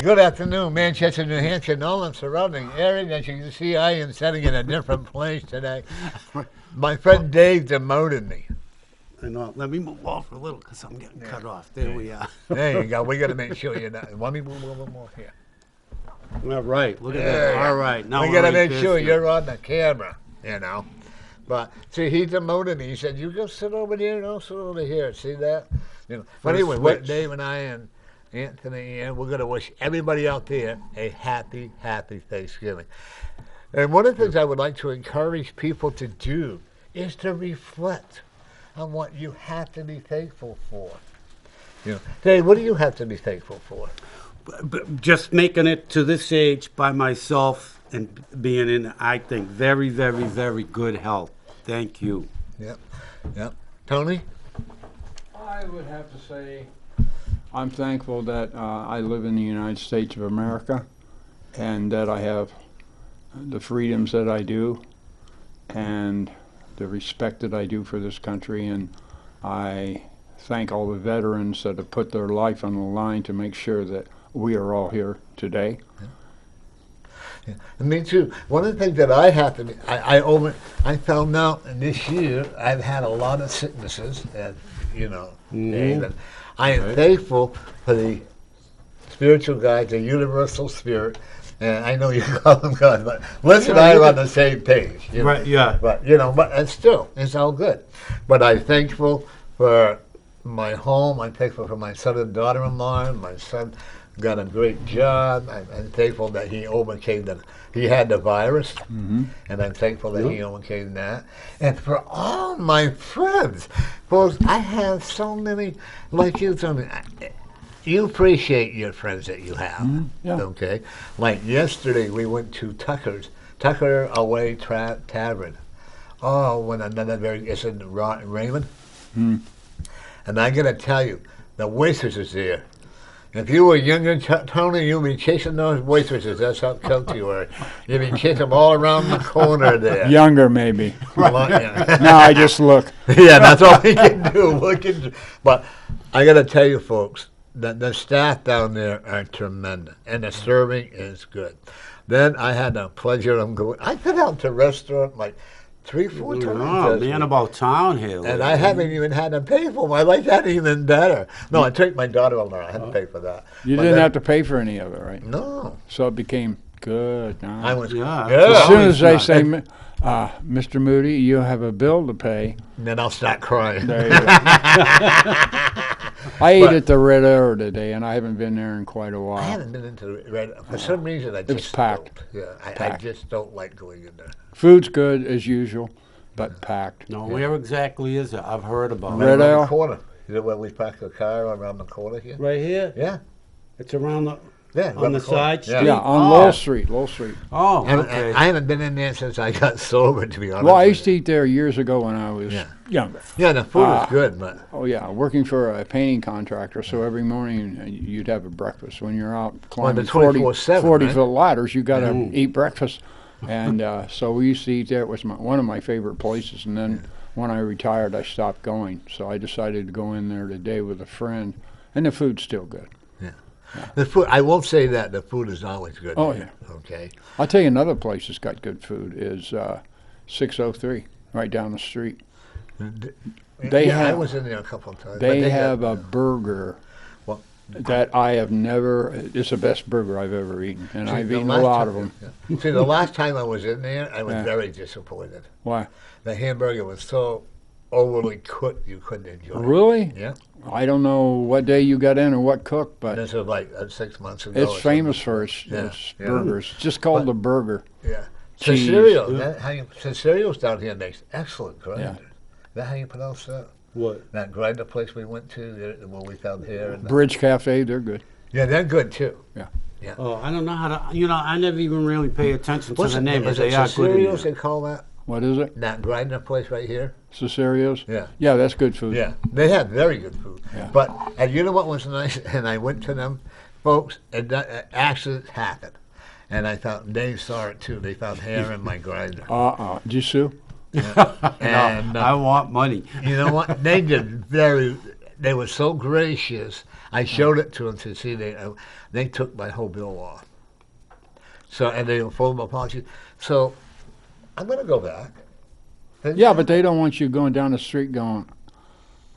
Good afternoon, Manchester, New Hampshire, and all the surrounding area. As you can see, I am sitting in a different place today. My friend Dave demoted me. I know. Let me move off a little because I'm getting cut off. There we are. There you go. We got to make sure you're not. Let me move a little more here. All right. Look at that. All right. Now We got to make sure you're on the camera, you know. But see, he demoted me. He said, "You go sit over there and I'll sit over here." See that? You know. But anyway, what Dave and I and Anthony and we're going to wish everybody out there a happy, happy Thanksgiving. And one of the things I would like to encourage people to do is to reflect on what you have to be thankful for. You know, Dave, what do you have to be thankful for? But just making it to this age by myself and being in, I think, very, very, very good health. Thank you. Yep. Yep. Tony? I would have to say I'm thankful that I live in the United States of America and that I have the freedoms that I do and the respect that I do for this country, and I thank all the veterans that have put their life on the line to make sure that we are all here today. Yeah. Me too. One of the things that I have to be, I found out this year I've had a lot of sicknesses, and you know, Dave, and I am thankful for the spiritual guide, the universal spirit. And I know you call them God, but Liz and I are on the same page. You know? Right, yeah. But, you know, and still, it's all good. But I'm thankful for my home. I'm thankful for my son and daughter-in-law. My son got a great job. I'm thankful that he overcame he had the virus. And I'm thankful that he overcame that. And for all my friends, folks, I have so many, like you told me, you appreciate your friends that you have, okay? Like yesterday, we went to Tucker Away Tavern. Oh, when it's in Raymond. And I gotta tell you, the waitresses there. If you were younger, Tony, you'd be chasing those waitresses. That's how cute you were. You'd be chasing them all around the corner there. Younger, maybe. Yeah. Now I just look. Yeah, that's all we can do. But I gotta tell you, folks, the staff down there are tremendous, and the serving is good. Then I had the pleasure of going. I've been out to restaurant like 3-4 times. Oh, man, about town here. And I haven't even had to pay for them. I like that even better. No, I took my daughter-in-law. I had to pay for that. You didn't have to pay for any of it, right? No. So it became good. No. I was good. As soon as they say, Mr. Moody, you have a bill to pay. Then I'll start crying. There you go. I ate at the Red Arrow today, and I haven't been there in quite a while. I haven't been into the Red. For some reason, I just It's packed. don't. Yeah, I just don't like going in there. Food's good as usual, but packed. No, where exactly is it? I've heard about Red it. Around Ale? the corner. You know where we park the car around the corner here? Right here? Yeah. It's around the Yeah. on the corner. side street? Yeah, on Lowell Street. Oh, And okay. I haven't been in there since I got sober, to be honest. Well, I with used to eat there years ago when I was younger. you. Yeah, the food is good, but Oh, yeah, working for a painting contractor, so every morning you'd have a breakfast. When you're out climbing 24/7, 40-foot right? ladders, you got to eat breakfast. And so we used to eat there. It was one of my favorite places. And then when I retired, I stopped going. So I decided to go in there today with a friend, and the food's still good. the food, I won't say that. The food is always good. Oh, here, Okay. I'll tell you another place that's got good food is 603, right down the street. They I have- was in there a couple of times. but They have a burger Well, that I have never, it's the best burger I've ever eaten, and see, I've the eaten a last lot time- of them. yeah. See, the last time I was in there, I was Yeah. very disappointed. Why? The hamburger was so overly cooked, you couldn't enjoy it. Really? Yeah. I don't know what day you got in or what cook, but This was like 6 months ago. it's or famous for its Yeah, yeah. burgers. It's just called the burger. something. Yeah. Cheese. Cecilio's down here makes excellent grinders. Is that how you pronounce that? What? That grinder place we went to, what we found here. And Bridge Cafe, they're good. yeah, they're good too. Oh, I don't know how to, I never even really pay attention to What's the it- name, but is they it are good in Cecilio's there. they call that? What is it? That grinder place right here? Cecilio's? Yeah. Yeah, that's good food. Yeah, they have very good food. Yeah. But, and you know what was nice? And I went to them, folks, and that accident happened. And I thought, Dave saw it too. They found hair in my grinder. Did you sue? And I want money. you know what? They they were so gracious. I showed it to them to see they took my whole bill off. So, and they were full of apologies. So I'm going to go back. Yeah, but they don't want you going down the street going,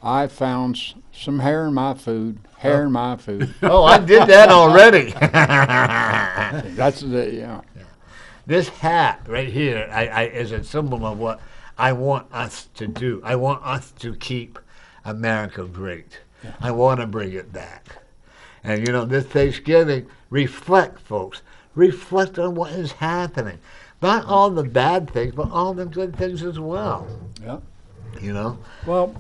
I found some hair in my food, in my food. Oh, I did that already. That's the, yeah. This hat right here is a symbol of what I want us to do. I want us to keep America great. Yeah. I want to bring it back. And, you know, this Thanksgiving, reflect, folks. Reflect on what is happening. Not all the bad things, but all the good things as well. Yeah. You know? Well,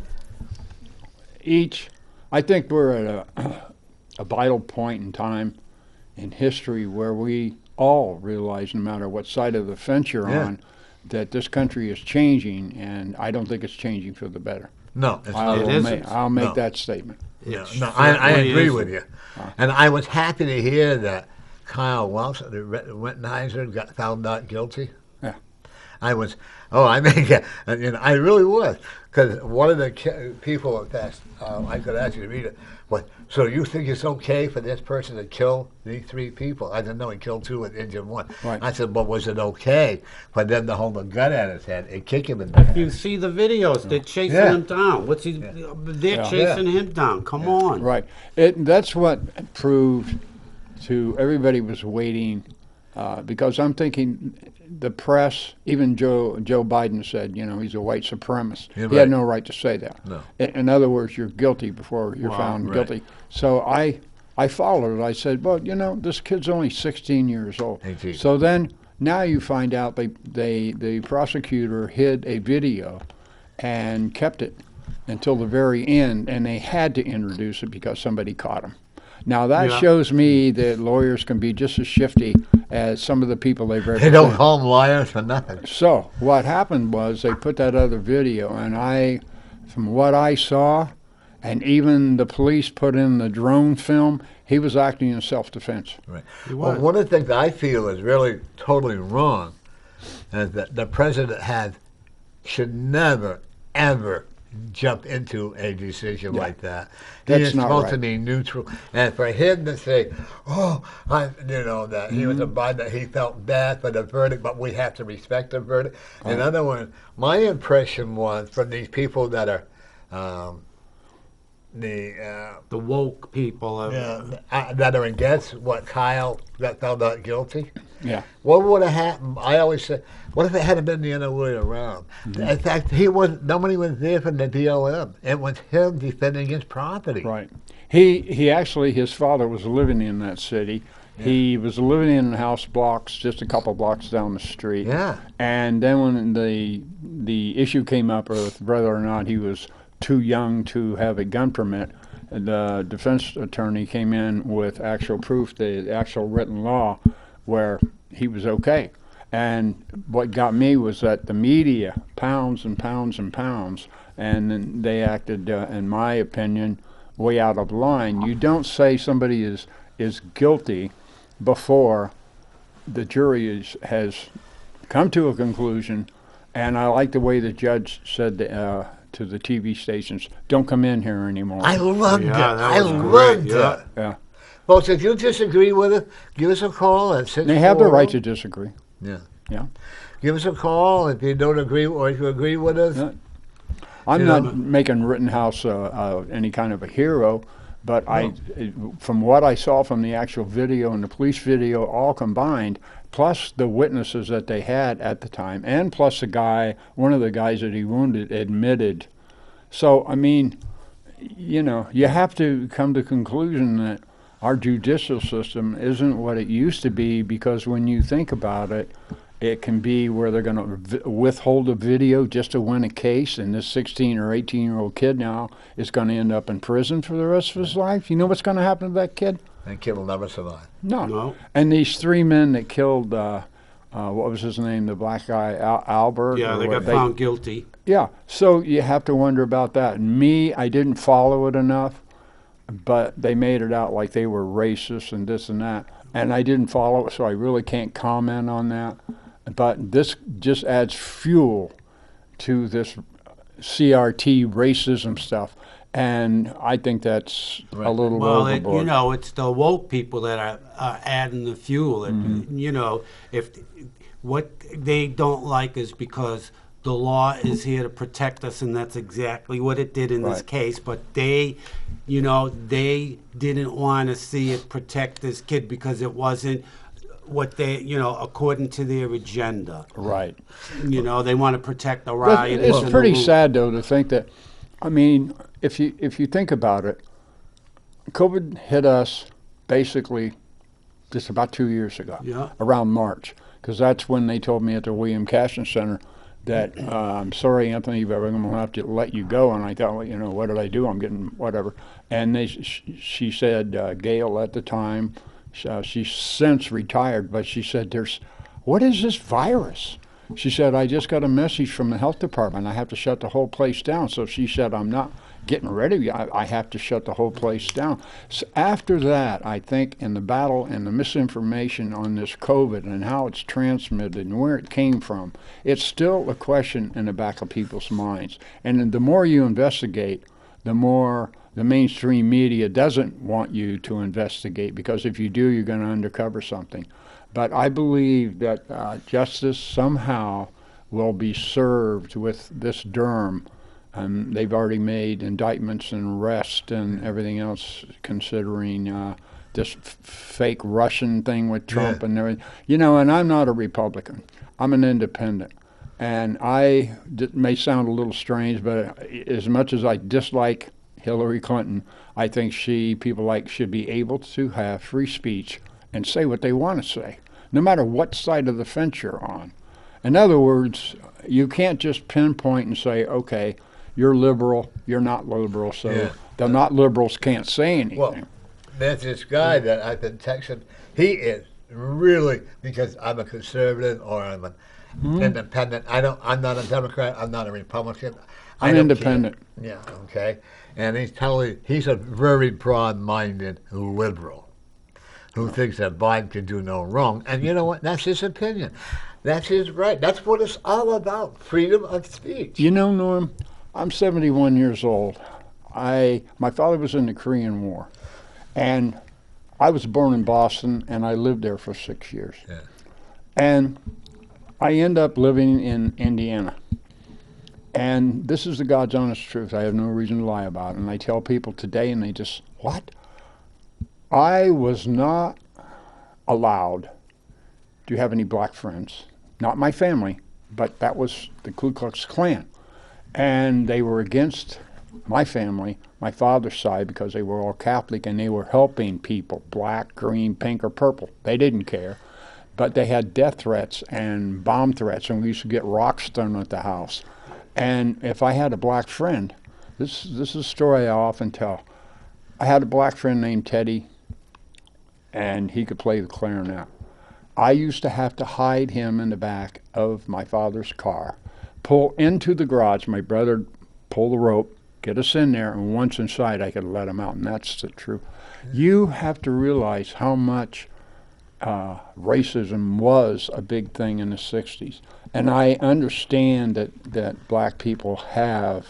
I think we're at a vital point in time in history where we all realize, no matter what side of the fence you're on, that this country is changing, and I don't think it's changing for the better. No, it's I'll make that statement. Yeah, no, I agree with you. And I was happy to hear that Kyle Welch, the Wittenheiser, got found not guilty. Yeah. I really was. Because one of the people that I could ask you to read it, so you think it's okay for this person to kill these 3 people? I didn't know he killed 2 and injured 1. Right. I said, but was it okay for them to hold a gun at his head and kick him in the head? You see the videos, they're chasing him down. They're chasing him down. Come on. Right. That's what proved to everybody was waiting, because I'm thinking the press, even Joe Biden said, you know, he's a white supremacist. Yeah, he had no right to say that. No. In other words, you're guilty before you're found guilty. So I followed it. I said, well, you know, this kid's only 16 years old. 18. So then now you find out the prosecutor hid a video and kept it until the very end, and they had to introduce it because somebody caught him. Now, that shows me that lawyers can be just as shifty as some of the people they've represented. They don't call them liars for nothing. So what happened was they put that other video, and from what I saw, and even the police put in the drone film, he was acting in self-defense. Right. Well, one of the things I feel is really totally wrong is that the president should never, ever jump into a decision like that. He is supposed to be neutral, and for him to say, that he was a bad, that he felt bad for the verdict, but we have to respect the verdict. In other words, my impression was from these people that are the woke people that are against what Kyle got found not guilty. Yeah. What would have happened? I always say, what if it had been the other way around? Mm-hmm. In fact, nobody was there from the BLM. It was him defending his property. Right. He actually, his father was living in that city. Yeah. He was living in house blocks just a couple blocks down the street. Yeah. And then when the issue came up with whether or not he was too young to have a gun permit, the defense attorney came in with actual proof, the actual written law, where he was okay. And what got me was that the media, pounds and pounds and pounds, and then they acted, in my opinion, way out of line. You don't say somebody is guilty before the jury has come to a conclusion. And I like the way the judge said to the TV stations, don't come in here anymore. I loved it. I loved it. Yeah. Folks, if you disagree with it, give us a call at 640. They have the right to disagree. Yeah. Yeah. Give us a call if you don't agree, or if you agree with us. Yeah. I'm not making Rittenhouse any kind of a hero, but from what I saw from the actual video and the police video all combined, plus the witnesses that they had at the time, and plus one of the guys that he wounded admitted. So, I mean, you know, you have to come to the conclusion that our judicial system isn't what it used to be, because when you think about it, it can be where they're going to withhold a video just to win a case, and this 16 or 18-year-old kid now is going to end up in prison for the rest of his life. You know what's going to happen to that kid? That kid will never survive. No. And these 3 men that killed, what was his name, the black guy, Albert? Yeah, they got found guilty. Yeah, so you have to wonder about that. And I didn't follow it enough, but they made it out like they were racist and this and that. And I didn't follow it, so I really can't comment on that. But this just adds fuel to this CRT racism stuff. And I think that's Right. a little Well, overboard. it's the woke people that are adding the fuel. And, if what they don't like is because the law is here to protect us, and that's exactly what it did in this Right. case. But they didn't want to see it protect this kid because it wasn't what they, according to their agenda. Right. They want to protect the But rioters. it's and pretty the loot. sad, though, to think that, I mean, if you think about it, COVID hit us basically just about 2 years ago, Yeah. around March, because that's when they told me at the William Cashin Center that, I'm sorry, Anthony, but we're going to have to let you go. And I thought, well, what did I do? I'm getting whatever. And she said, Gail at the time, she's since retired, but she said, what is this virus? She said, I just got a message from the health department. I have to shut the whole place down. So she said, I'm not getting ready. I have to shut the whole place down. So after that, I think in the battle and the misinformation on this COVID and how it's transmitted and where it came from, it's still a question in the back of people's minds. And the more you investigate, the more the mainstream media doesn't want you to investigate, because if you do, you're going to undercover something. But I believe that justice somehow will be served with this Durham. They've already made indictments and arrests and everything else, considering this fake Russian thing with Trump and everything. And I'm not a Republican. I'm an independent. And it may sound a little strange, but as much as I dislike Hillary Clinton, I think people should be able to have free speech and say what they want to say, no matter what side of the fence you're on. In other words, you can't just pinpoint and say, okay, you're liberal, you're not liberal, so the not liberals can't say anything. Well, there's this guy that I've been texting. He is really, because I'm a conservative or I'm an independent. I'm not a Democrat. I'm not a Republican. I'm independent. Yeah, okay. And he's a very broad-minded liberal who thinks that Biden can do no wrong. And you know what? That's his opinion. That's his right. That's what it's all about, freedom of speech. Norm, I'm 71 years old. My father was in the Korean War, and I was born in Boston, and I lived there for 6 years. Yeah. And I end up living in Indiana. And this is the God's honest truth. I have no reason to lie about it. And I tell people today, and they just, what? I was not allowed to have any black friends. Not my family, but that was the Ku Klux Klan. And they were against my family, my father's side, because they were all Catholic, and they were helping people, black, green, pink, or purple. They didn't care. But they had death threats and bomb threats, and we used to get rocks thrown at the house. And if I had a black friend, this is a story I often tell. I had a black friend named Teddy, and he could play the clarinet. I used to have to hide him in the back of my father's car, pull into the garage. My brother pull the rope, get us in there, and once inside, I could let him out, and that's the truth. You have to realize how much racism was a big thing in the 60s. And I understand that black people had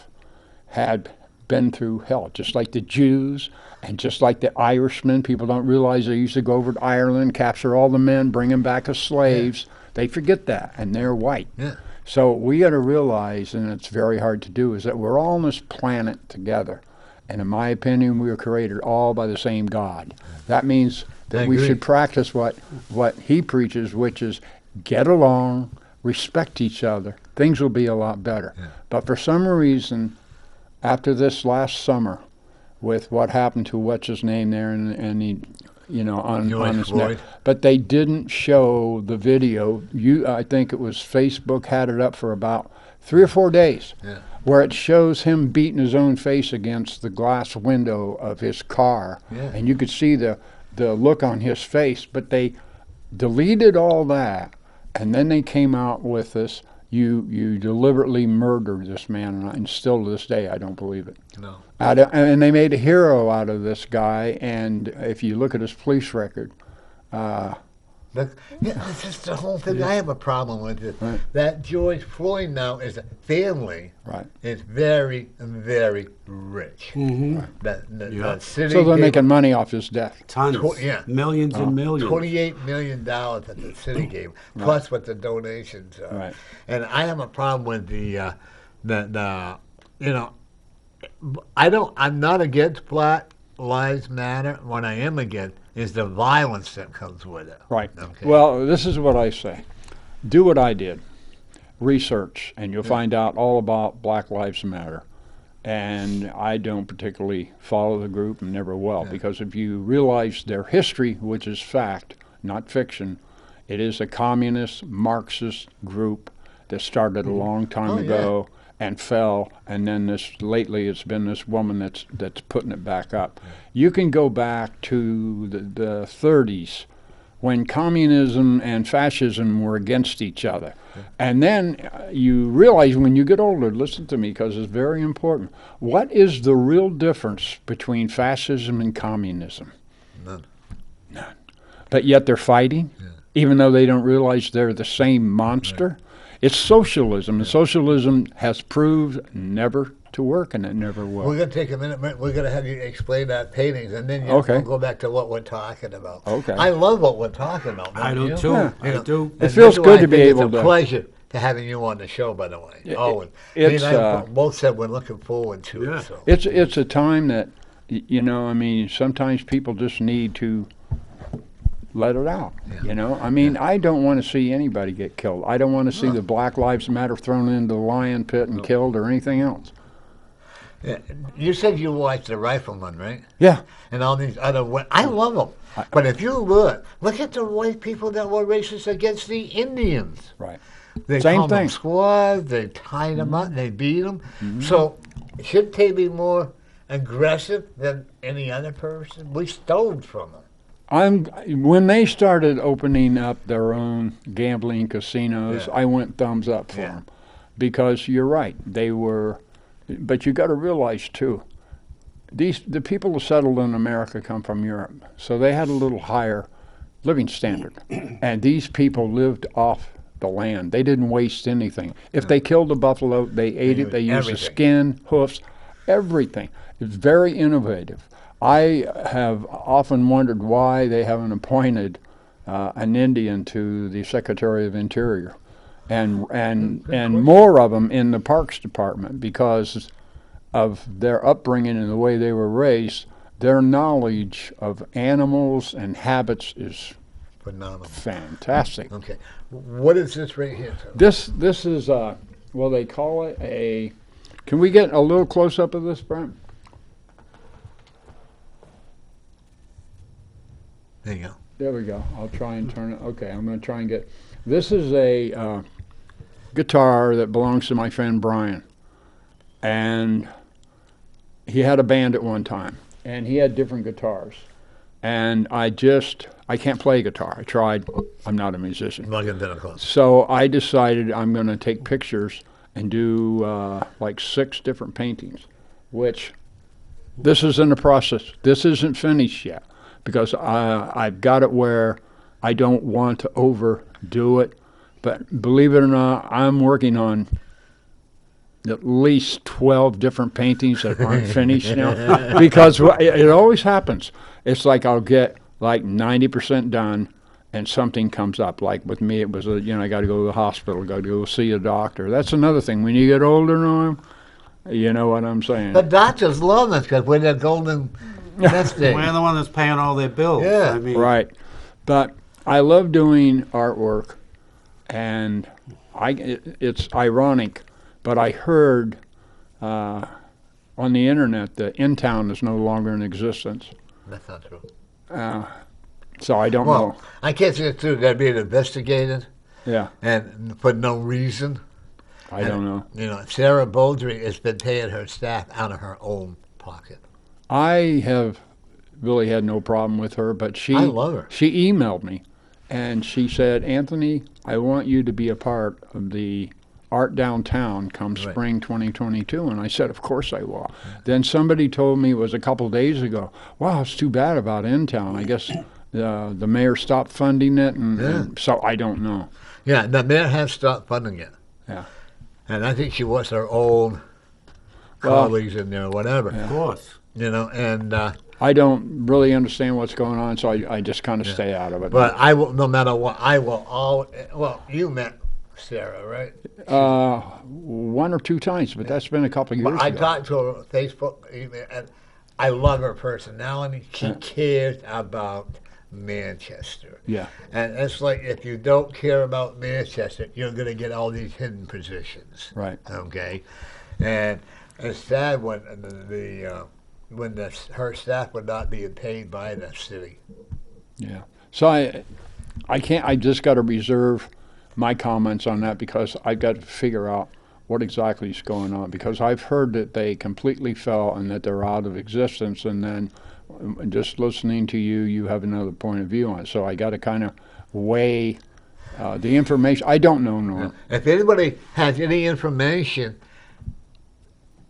been through hell, just like the Jews and just like the Irishmen. People don't realize they used to go over to Ireland, capture all the men, bring them back as slaves. Yeah. They forget that, and they're white. Yeah. So we got to realize, and it's very hard to do, is that we're all on this planet together. And in my opinion, we were created all by the same God. That means that we should practice what he preaches, which is get along, respect each other. Things will be a lot better. Yeah. But for some reason, after this last summer, with what happened to what's his name there, and he, on his neck, but they didn't show the video. I think it was Facebook had it up for about 3 or 4 days, where it shows him beating his own face against the glass window of his car, and you could see the look on his face. But they deleted all that, and then they came out with this. You deliberately murdered this man, and still to this day, I don't believe it. No. And they made a hero out of this guy, and if you look at his police record, well, It's just the whole thing I have a problem with it. Right. That George Floyd now is a family. Right. Is very, very rich. Mm-hmm. The city So they're gave making him money off his death. Tons. Yeah. Millions and millions. $28 million that the city gave, plus what the donations are. Right. And I have a problem with the I'm not against Black Lives Matter. What I am against is the violence that comes with it. Right. Okay. Well, this is what I say. Do what I did. Research, and you'll find out all about Black Lives Matter. And I don't particularly follow the group and never will, because if you realize their history, which is fact, not fiction, it is a communist, Marxist group that started a long time ago and fell, and then lately it's been this woman that's putting it back up. You can go back to the 30s when communism and fascism were against each other. And then you realize when you get older, listen to me because it's very important, what is the real difference between fascism and communism? None. But yet they're fighting, even though they don't realize they're the same monster. It's socialism, and socialism has proved never to work, and it never will. We're going to take a minute. We're going to have you explain that paintings, and then we'll go back to what we're talking about. Okay. I love what we're talking about. I do you? too. Yeah. I do. It feels good to be able It's a to. pleasure to having you on the show, by the way. Always. It's, Me and I both said we're looking forward to it. So. It's a time that, sometimes people just need to let it out, I don't want to see anybody get killed. I don't want to see the Black Lives Matter thrown into the lion pit and killed or anything else. Yeah. You said you watched The Rifleman, right? Yeah. And all these other I love them. But if you look at the white people that were racist against the Indians. Right. They Same called them thing. squads, they tied them up, they beat them. So should they be more aggressive than any other person? We stole from them. When they started opening up their own gambling casinos, Yeah. I went thumbs up for them, because you're right. They were, but you got to realize too, the people who settled in America come from Europe, so they had a little higher living standard, and these people lived off the land. They didn't waste anything. If they killed a buffalo, they ate it. They used the skin, hoofs, everything. It's very innovative. I have often wondered why they haven't appointed an Indian to the Secretary of Interior, and more of them in the Parks Department, because of their upbringing and the way they were raised. Their knowledge of animals and habits is Phenomenal. fantastic. Okay. What is this right here? This is they call it a. Can we get a little close up of this, Brent? There you go. There we go. I'll try and turn it. Okay, I'm going to try and get. This is a guitar that belongs to my friend Brian, and he had a band at one time, and he had different guitars, and I can't play guitar. I tried. I'm not a musician. So I decided I'm going to take pictures and do like 6 different paintings, which this is in the process. This isn't finished yet, because I've got it where I don't want to overdo it. But believe it or not, I'm working on at least 12 different paintings that aren't finished now, because it always happens. It's like I'll get like 90% done, and something comes up. Like with me, it was I got to go to the hospital, got to go see a doctor. That's another thing. When you get older, Norm, you know what I'm saying. The doctors love us because we're the golden nest egg. We're the one that's paying all their bills. Yeah. I mean, Right. But I love doing artwork, and it's ironic, but I heard on the internet that InTown is no longer in existence. That's not true. So I don't know. I can't see it too. They're being investigated, Yeah, and for no reason. I don't know. Sarah Baldry has been paying her staff out of her own pocket. I have really had no problem with her, but I love her. She emailed me, and she said, "Anthony, I want you to be a part of the Art Downtown come Right. spring 2022." And I said, "Of course I will." Then somebody told me, it was a couple days ago, "Wow, it's too bad about InTown. I guess the mayor stopped funding it, and so I don't know. Yeah, the mayor has stopped funding it. Yeah. And I think she wants her old colleagues in there, whatever. Of course. You know, and I don't really understand what's going on, so I just kind of stay out of it. but I will, no matter what, I will always. Well, you met Sarah, right? One or two times, but that's been a couple of years But I ago. talked to her on Facebook, email, and I love her personality. She cares about Manchester. Yeah. And it's like if you don't care about Manchester, you're going to get all these hidden positions. Right. Okay. And it's sad when her staff would not be paid by the city. Yeah. So I can't. I just got to reserve my comments on that because I've got to figure out what exactly is going on, because I've heard that they completely fell and that they're out of existence, and then just listening to you, you have another point of view on it. So I got to kind of weigh the information. I don't know, Norm. If anybody has any information,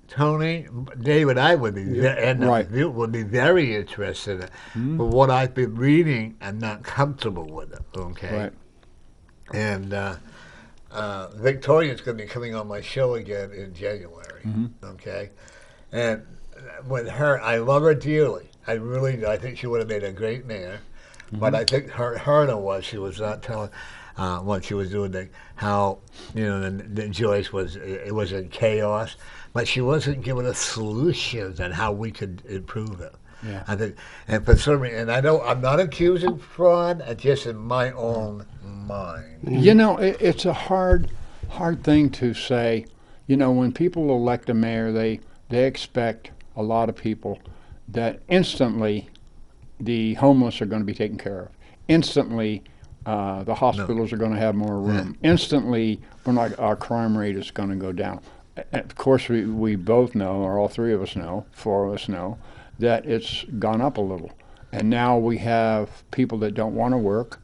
Tony, David, I would be Right. would be very interested in it. But what I've been reading, I'm not comfortable with it. Okay. Right. And Victoria's going to be coming on my show again in January. Okay. And with her, I love her dearly. I really do. I think she would have made a great mayor. But I think she was not telling what she was doing, how, the Joyce it was in chaos. But she wasn't giving us solutions on how we could improve it. Yeah. I think, and for some reason, and I'm not accusing fraud, it's just in my own mind. It's a hard thing to say. When people elect a mayor, they expect a lot of people that instantly the homeless are going to be taken care of. Instantly, the hospitals are going to have more room. Instantly, our crime rate is going to go down. Of course, we both know, or all three of us know, four of us know, that it's gone up a little. And now we have people that don't want to work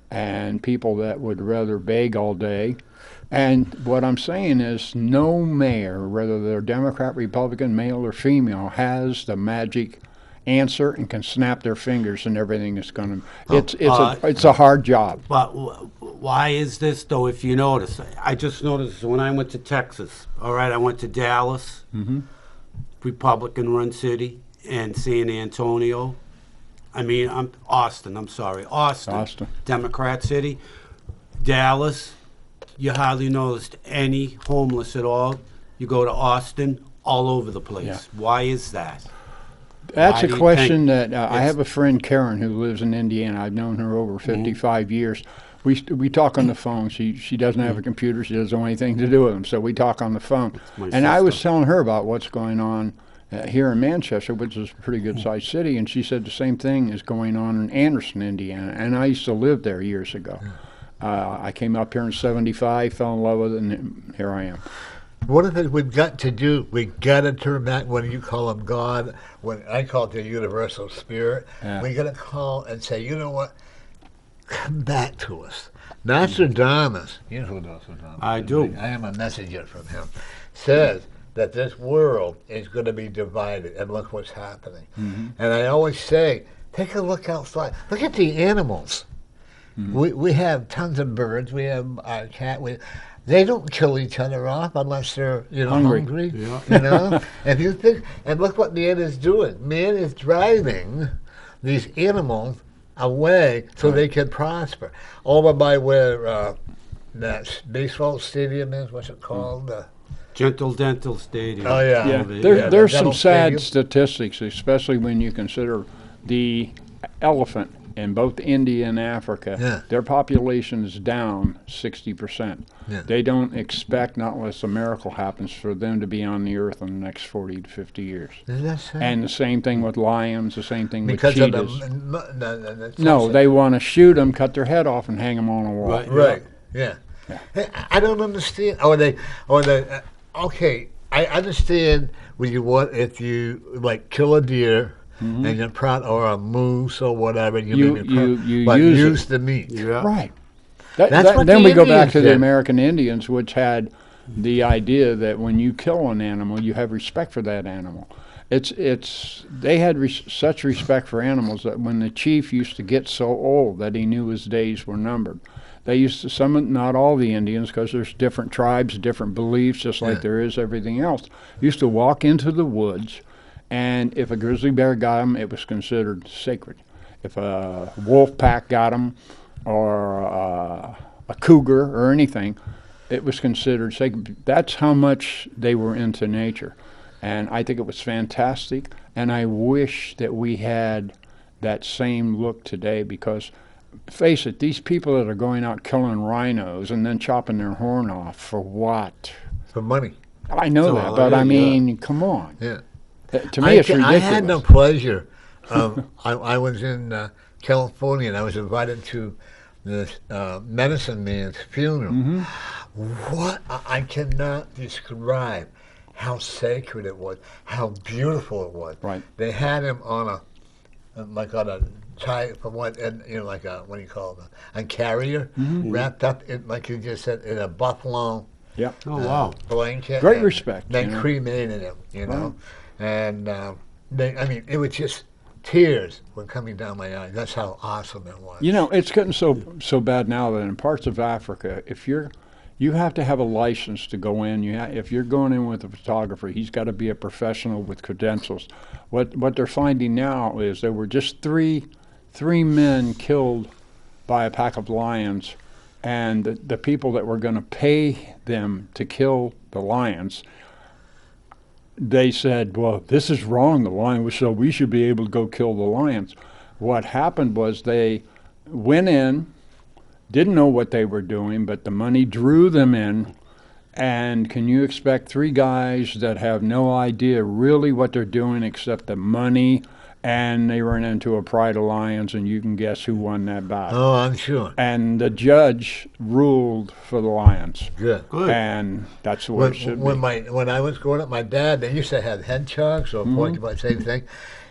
and people that would rather beg all day. And what I'm saying is no mayor, whether they're Democrat, Republican, male or female, has the magic answer and can snap their fingers and everything is going to... It's a hard job. But why is this, though, if you notice? I just noticed when I went to Texas, all right, I went to Dallas, Republican-run city, and San Antonio. Austin, Austin. Democrat city. Dallas, you hardly noticed any homeless at all. You go to Austin, all over the place. Yeah. Why is that? That's Why a do you question think that I have a friend, Karen, who lives in Indiana. I've known her over 55 years. We talk on the phone. She doesn't have a computer. She doesn't want anything to do with them. So we talk on the phone. And I was telling her about what's going on here in Manchester, which is a pretty good-sized city, and she said the same thing is going on in Anderson, Indiana. And I used to live there years ago. I came up here in 75, fell in love with it, and here I am. One of the things we've got to do, we've got to turn back, when you call him God, when I call it the universal spirit, we got to call and say, you know what, come back to us. Nostradamus, you know who Nostradamus is? I do. I am a messenger from him, says that this world is going to be divided, and look what's happening. And I always say, take a look outside. Look at the animals. We have tons of birds. We have our cat. They don't kill each other off unless they're hungry. Yeah. If you think, and look what man is doing. Man is driving these animals away so they can prosper. Over by where that baseball stadium is, what's it called? Gentle Dental Stadium. Oh, yeah. Yeah, Over there's some dental sad stadium. statistics, especially when you consider the elephant in both India and Africa. Yeah. Their population is down 60%. Yeah. They don't expect, not unless a miracle happens, for them to be on the earth in the next 40 to 50 years. Isn't that sad? And the same thing with lions, the same thing because with of cheetahs. the No, they want to shoot them, cut their head off, and hang them on a wall. Right. Yeah. Hey, I don't understand. Okay, I understand if you like kill a deer and you're proud, or a moose or whatever, You but use use the meat. Yeah. Right. That's what then the we go back Indians to the did. American Indians, which had the idea that when you kill an animal, you have respect for that animal. They had such respect for animals that when the chief used to get so old that he knew his days were numbered, they used to summon, not all the Indians, because there's different tribes, different beliefs, just like there is everything else, used to walk into the woods, and if a grizzly bear got him, it was considered sacred. If a wolf pack got him, or a cougar or anything, it was considered sacred. That's how much they were into nature. And I think it was fantastic, and I wish that we had that same look today, because, face it, these people that are going out killing rhinos and then chopping their horn off, for what? For money. I know that, but I mean, come on. Yeah. To me, it's ridiculous. I had the pleasure of, I was in California, and I was invited to this medicine man's funeral. What, I cannot describe how sacred it was, how beautiful it was. Right. They had him on a tie from what, and like a, what do you call it, a carrier, wrapped up in, like you just said, in a buffalo. Yeah. Oh, wow. Blanket. Great respect. They cremated him, know, and it was just tears were coming down my eyes. That's how awesome it was. It's getting so bad now that in parts of Africa, if you have to have a license to go in. If you're going in with a photographer, he's got to be a professional with credentials. What they're finding now is there were just three men killed by a pack of lions, and the people that were going to pay them to kill the lions, they said, well, this is wrong. The lion was, so we should be able to go kill the lions. What happened was they went in, didn't know what they were doing, but the money drew them in. And can you expect three guys that have no idea really what they're doing except the money, and they ran into a pride of lions, and you can guess who won that battle. Oh, I'm sure. And the judge ruled for the lions. Good. And that's the way it should be. When I was growing up, my dad, they used to have hedgehogs or porcupines, same thing,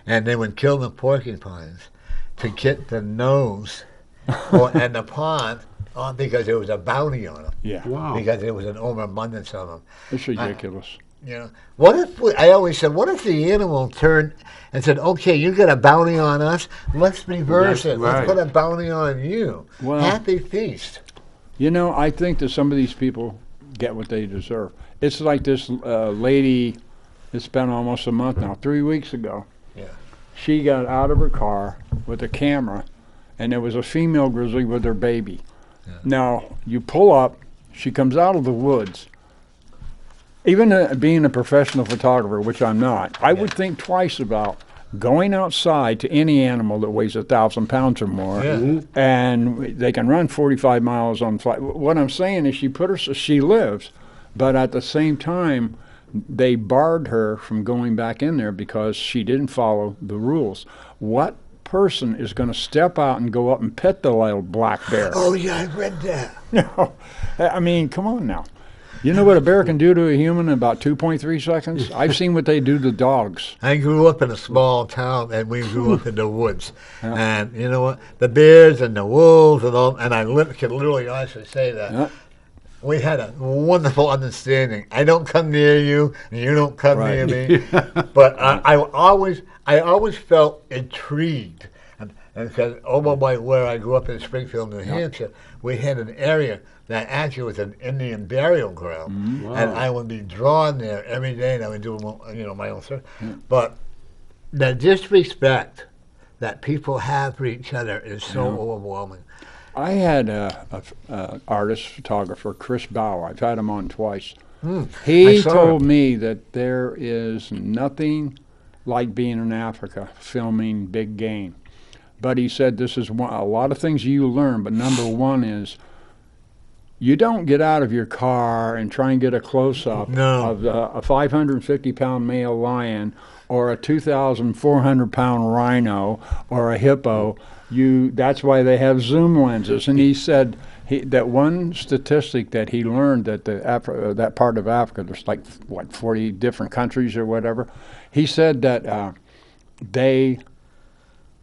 and they would kill the porcupines to get the nose and the pond because there was a bounty on them. Yeah. Wow. Because there was an overabundance of them. It's ridiculous. What if I always said, what if the animal turned and said, okay, you got a bounty on us, let's reverse it. Right. Let's put a bounty on you. Well, Happy feast. I think that some of these people get what they deserve. It's like this lady, it's been almost a month now, 3 weeks ago. Yeah. She got out of her car with a camera, and there was a female grizzly with her baby. Yeah. Now, you pull up, she comes out of the woods. Even being a professional photographer, which I'm not, I would think twice about going outside to any animal that weighs 1,000 pounds or more, and they can run 45 miles on flight. What I'm saying is she lives, but at the same time, they barred her from going back in there because she didn't follow the rules. What person is going to step out and go up and pet the little black bear? Oh, yeah, I read that. No, I mean, come on now. You know what a bear can do to a human in about 2.3 seconds? I've seen what they do to dogs. I grew up in a small town, and we grew up in the woods. Yeah. And you know what? The bears and the wolves and all, and I can literally honestly say that. We had a wonderful understanding. I don't come near you, and you don't come near me. But I always felt intrigued. And because over by where I grew up in Springfield, New Hampshire, we had an area that actually was an Indian burial ground, and I would be drawn there every day, and I would do my own stuff. But the disrespect that people have for each other is so overwhelming. I had a artist photographer, Chris Bow. I've had him on twice. He told me that there is nothing like being in Africa filming big game. But he said this is a lot of things you learn, but number one is you don't get out of your car and try and get a close-up of a 550-pound male lion or a 2,400-pound rhino or a hippo. That's why they have zoom lenses. And he said that one statistic that he learned that that part of Africa, there's like, 40 different countries or whatever. He said that they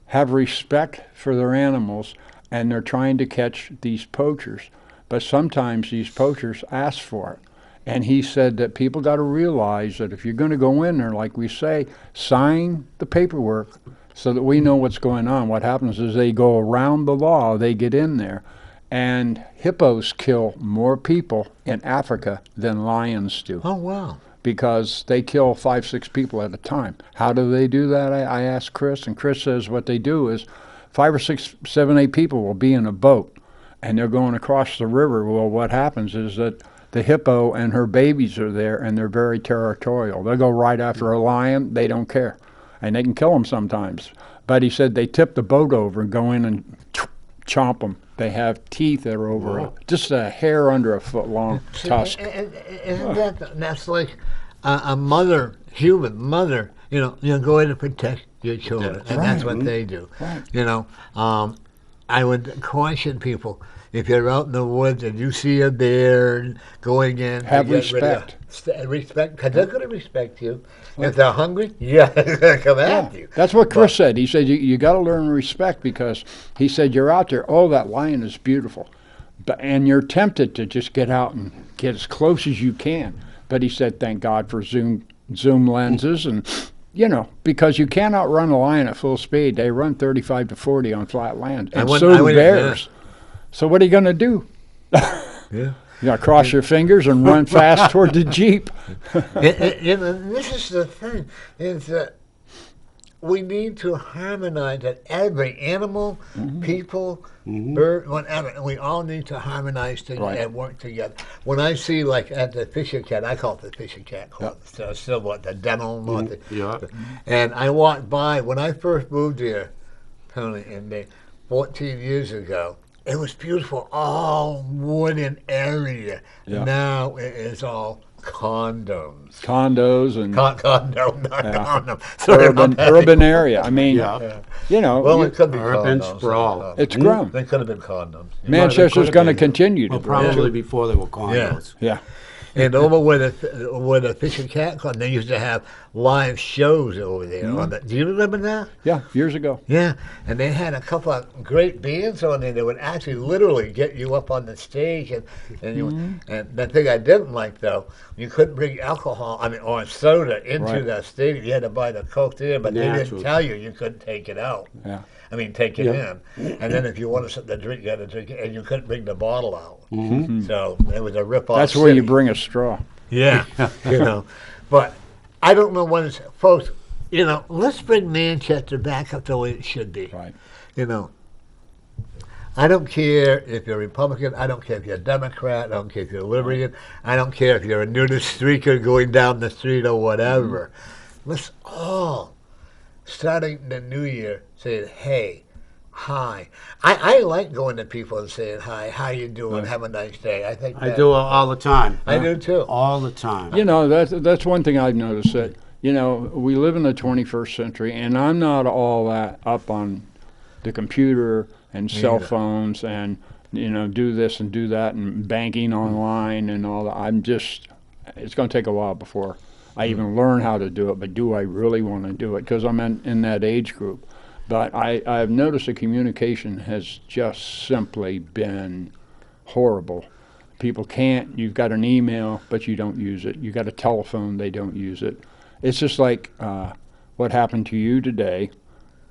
have respect for their animals, and they're trying to catch these poachers. But sometimes these poachers ask for it. And he said that people got to realize that if you're going to go in there, like we say, sign the paperwork so that we know what's going on. What happens is they go around the law, they get in there, and hippos kill more people in Africa than lions do. Oh, wow. Because they kill 5, 6 people at a time. How do they do that? I asked Chris, and Chris says what they do is 5 or 6, 7, 8 people will be in a boat, and they're going across the river. Well, what happens is that the hippo and her babies are there, and they're very territorial. They'll go right after a lion. They don't care, and they can kill them sometimes. But he said they tip the boat over and go in and chomp them. They have teeth that are over just a hair under a foot long tusk. Isn't that's like a mother, human mother, go in and protect your children, and that's what they do. Right. I would caution people, if you're out in the woods and you see a bear going in, have respect. Respect, because they're going to respect you. If they're hungry, they're going to come after you. That's what Chris said. He said you got to learn respect, because he said you're out there, that lion is beautiful, and you're tempted to just get out and get as close as you can. But he said, thank God for zoom lenses, and because you can't outrun a lion at full speed. They run 35 to 40 on flat land, and so do bears. So what are you going to do? Yeah. You got to cross your fingers and run fast toward the Jeep. This is the thing, is that we need to harmonize that every animal, people, bird, whatever, and we all need to harmonize together and work together. When I see, like, at the Fisher Cat, I call it the Fisher Cat Club, still the dental, and I walked by, when I first moved here, Tony, 14 years ago, it was beautiful, all wooden area. Yeah. Now it is all condos. Condos and condoms. urban area. I mean, Well, it could be urban condoms. sprawl. it's grown. They could have been condoms. Manchester's going to continue to grow. Probably before they were condos. Yeah. And over where the Fish and Cat Club, they used to have live shows over there. Do you remember that? Yeah, years ago. Yeah, and they had a couple of great bands on there that would actually literally get you up on the stage. And the thing I didn't like, though, you couldn't bring alcohol, or soda into the stadium. You had to buy the Coke there, but they didn't tell you couldn't take it out. Yeah. Take it in. And then if you wanted something to drink, you had to drink it, and you couldn't bring the bottle out. So it was a rip-off. That's where you bring a straw. Yeah, But I don't know when it's, folks, let's bring Manchester back up the way it should be. Right. I don't care if you're Republican. I don't care if you're a Democrat. I don't care if you're a Libertarian. I don't care if you're a nudist streaker going down the street or whatever. Let's all, starting the new year, say, hey, hi. I like going to people and saying hi, how you doing, have a nice day. I think I do it all the time. I do too. All the time. That's one thing I've noticed, that we live in the 21st century, and I'm not all that up on the computer and cell phones and do this and do that and banking online and all that. It's going to take a while before I even learn how to do it, but do I really want to do it? Because I'm in that age group. But I've noticed the communication has just simply been horrible. People you've got an email, but you don't use it. You've got a telephone, they don't use it. It's just like what happened to you today.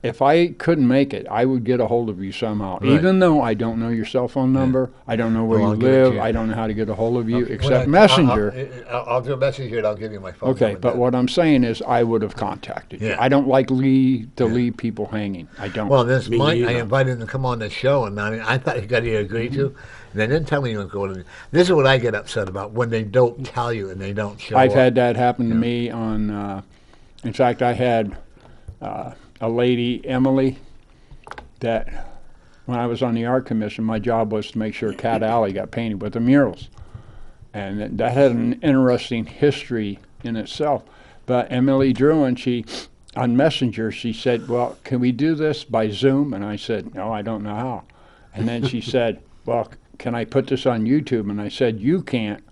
If I couldn't make it, I would get a hold of you somehow. Right. Even though I don't know your cell phone number, I don't know where you live, I don't know how to get a hold of you, except Messenger. I'll do a messenger and I'll give you my phone number. Okay, but what I'm saying is I would have contacted you. I don't like to leave people hanging. I don't. Well, this Mike, I invited him to come on the show, and I thought he got to agree to. And they didn't tell me he was going to. This is what I get upset about, when they don't tell you and they don't show up. I've had that happen to me on, in fact, I had a lady, Emily, that when I was on the art commission, my job was to make sure Cat Alley got painted with the murals. And that had an interesting history in itself. But Emily Druin, on Messenger, she said, well, can we do this by Zoom? And I said, no, I don't know how. And then she said, well, can I put this on YouTube? And I said, you can't.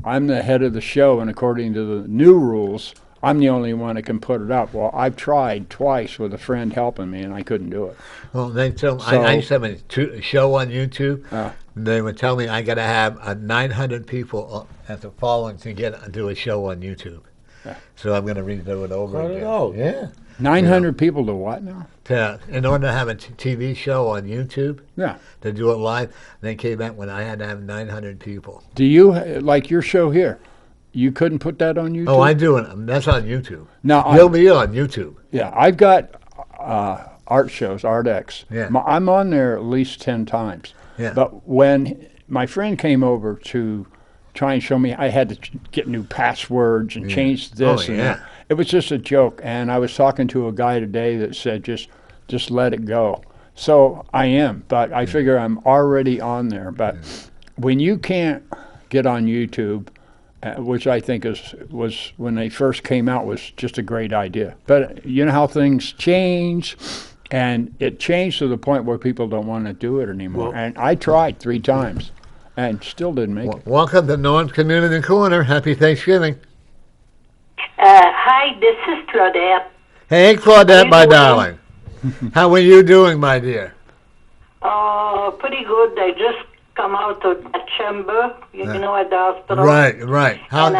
I'm the head of the show, and according to the new rules, I'm the only one that can put it up. Well, I've tried twice with a friend helping me, and I couldn't do it. Well, I used to have a show on YouTube. they would tell me I got to have 900 people at the following to do a show on YouTube. Yeah. So I'm going to redo it over Cut it again. out. Yeah. 900 people to what now? In order to have a TV show on YouTube, Yeah. to do it live, they came back when I had to have 900 people. Do you, like your show here, you couldn't put that on YouTube? Oh, I do it. That's on YouTube. Now, You'll be on YouTube. yeah, I've got art shows, ArtX. Yeah. I'm on there at least 10 times. Yeah. But when my friend came over to try and show me, I had to get new passwords and change this and that. It was just a joke. And I was talking to a guy today that said, just let it go. So I am, but I figure I'm already on there. But when you can't get on YouTube, which I think was when they first came out was just a great idea. But you know how things change, and it changed to the point where people don't want to do it anymore. Well, and I tried 3 times and still didn't make it. Welcome to North Community Corner. Happy Thanksgiving. Hi, this is Claudette. Hey, Claudette, you my doing? darling. How are you doing, my dear? Pretty good. I just come out of the chamber, you know, at the hospital. Right. And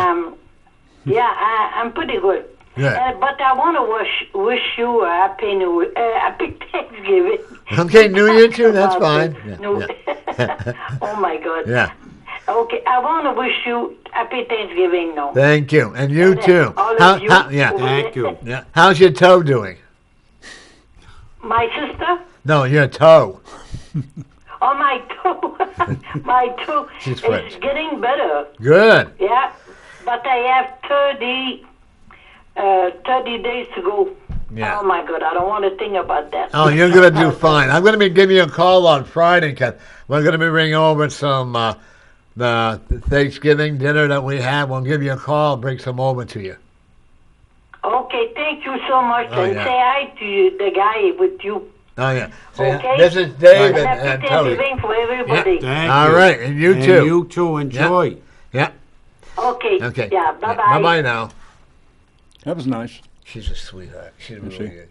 I'm pretty good. Yeah. But I want to wish you a happy Thanksgiving. Okay, New Year too. That's About fine. it. No. Oh my God. Yeah. Okay, I want to wish you happy Thanksgiving now. Thank you, and you too. All of you Yeah. over Thank there. you. Yeah. How's your toe doing? My sister? No, your toe. Oh, my toe. My toe She's is French. getting better. Good. Yeah, but I have 30 days to go. Yeah. Oh, my God, I don't want to think about that. Oh, you're gonna do fine. I'm gonna be giving you a call on Friday because we're gonna be bringing over some the Thanksgiving dinner that we have. We'll give you a call, bring some over to you. Okay, thank you so much, Oh, and yeah. say hi to you, the guy with you. Oh yeah. Okay. This is Dave And and happy Tony. Thanksgiving for everybody. Thank All you. right, and you And too. you too. Enjoy. Yeah. Okay. Okay. Yeah, bye-bye. Bye bye now. That was nice. She's a sweetheart. She's really she? good,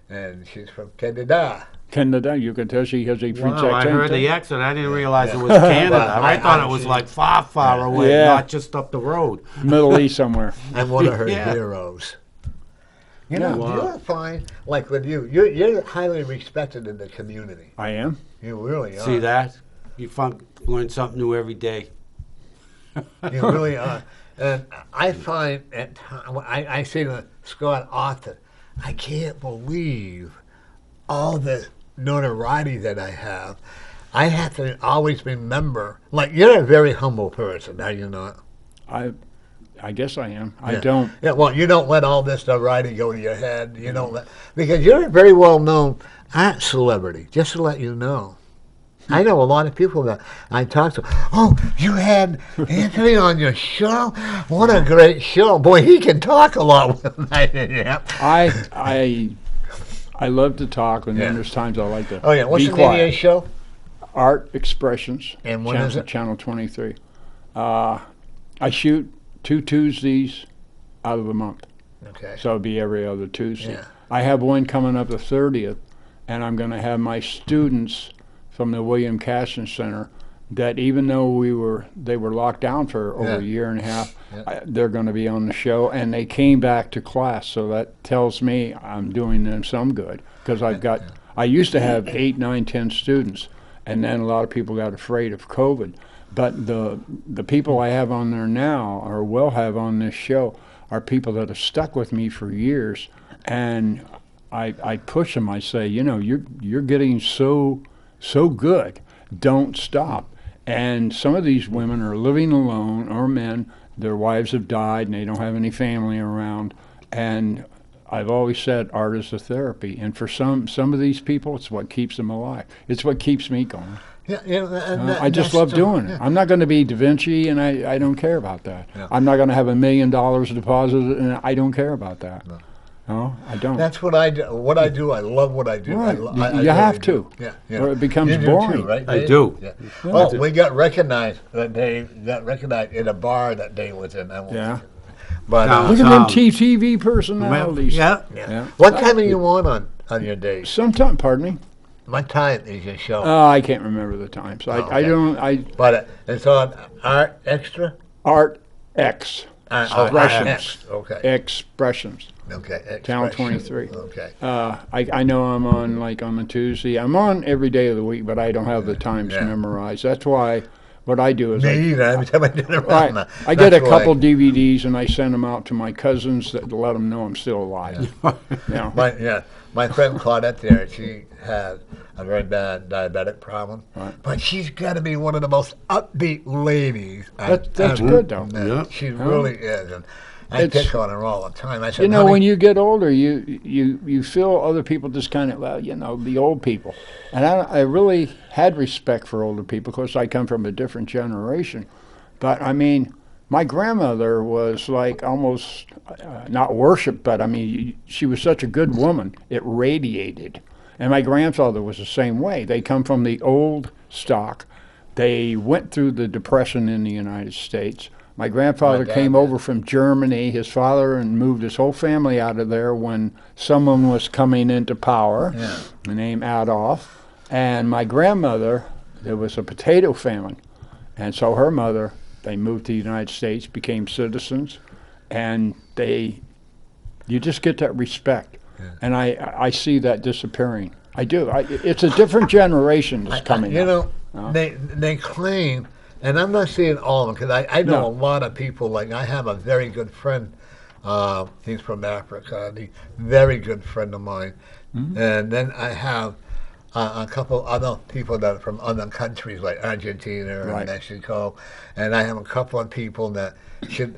and she's from Canada. Canada, you can tell she has a French Wow, I accent. heard the accent. I didn't realize it was Canada. Well, I thought it was like far away, Yeah. not just up the road. Middle East somewhere. I'm one of her Yeah. heroes. You know, Wow. you're fine. Like with you're highly respected in the community. I am. You really are. See that? You learn something new every day. You really are. And I find at times, I say to Scott often, I can't believe all the notoriety that I have. I have to always remember, like, you're a very humble person, are you not? I guess I am. I Yeah. don't. Yeah, well, you don't let all this notoriety go to your head. You don't let, because you're a very well-known art celebrity, just to let you know. I know a lot of people that I talk to. Oh, you had Anthony on your show? What a great show. Boy, he can talk a lot. Yeah. I love to talk, and Yeah. then there's times I like to Oh, yeah. What's be the name of quiet. your show? Art Expressions. And when channel, is it? Channel 23. I shoot 2 Tuesdays out of the month, Okay. so it'll be every other Tuesday. Yeah. I have one coming up the 30th, and I'm going to have my students from the William Caston Center that even though they were locked down for over Yeah. a year and a half, Yeah. they're going to be on the show, and they came back to class, so that tells me I'm doing them some good, because I used to have 8, 9, 10 students, and then a lot of people got afraid of COVID. But the people I have on there now, or will have on this show, are people that have stuck with me for years, and I push them. I say, you're getting so good. Don't stop. And some of these women are living alone, or men. Their wives have died, and they don't have any family around. And I've always said art is a therapy. And for some of these people, it's what keeps them alive. It's what keeps me going. Yeah, I just love doing it. I'm not going to be Da Vinci, and I don't care about that. Yeah. I'm not going to have $1 million deposited, and I don't care about that. No, I don't. That's what I do. What I do, I love what I do. Right. I You really have do. to. Yeah. Or it becomes You do boring. Too, right, I Dave? do. Yeah. Yeah. Oh, we got recognized that Dave got recognized in a bar that Dave was in. I won't Yeah. say it. But Look at them TV personalities. Yeah. yeah. Yeah. What time are you on your days? Sometime, pardon me. my time is your show. I can't remember the times. I okay. don't. But it's on Art Extra? Art X. Expressions. X. Okay. Expressions. Okay. Channel Expression. 23. Okay. I know I'm on like on a Tuesday. I'm on every day of the week, but I don't have the times Yeah. memorized. That's why what I do is Me either. Every time I do it Right. around. I get a couple DVDs and I send them out to my cousins to let them know I'm still alive. Yeah. My friend Claudette there, she has a very bad diabetic problem. Right. But she's got to be one of the most upbeat ladies. That's good, though. Yeah. She really is. And I pick on her all the time. I said, You know, honey, when you get older, you feel other people just kind of, well, the old people. And I really had respect for older people because I come from a different generation. But, I mean, my grandmother was like almost not worshipped, but, I mean, she was such a good woman. It radiated. And my grandfather was the same way. They come from the old stock. They went through the Depression in the United States. My grandfather came over from Germany, his father, and moved his whole family out of there when someone was coming into power, the name Adolf. And my grandmother, there was a potato famine. And so her mother, they moved to the United States, became citizens, and you just get that respect. Yeah. And I see that disappearing. I do. It's a different generation that's coming up. They claim, and I'm not saying all of them, because I know a lot of people. Like, I have a very good friend. He's from Africa, and he's a very good friend of mine. Mm-hmm. And then I have a couple other people that are from other countries, like Argentina and Mexico. And I have a couple of people that should,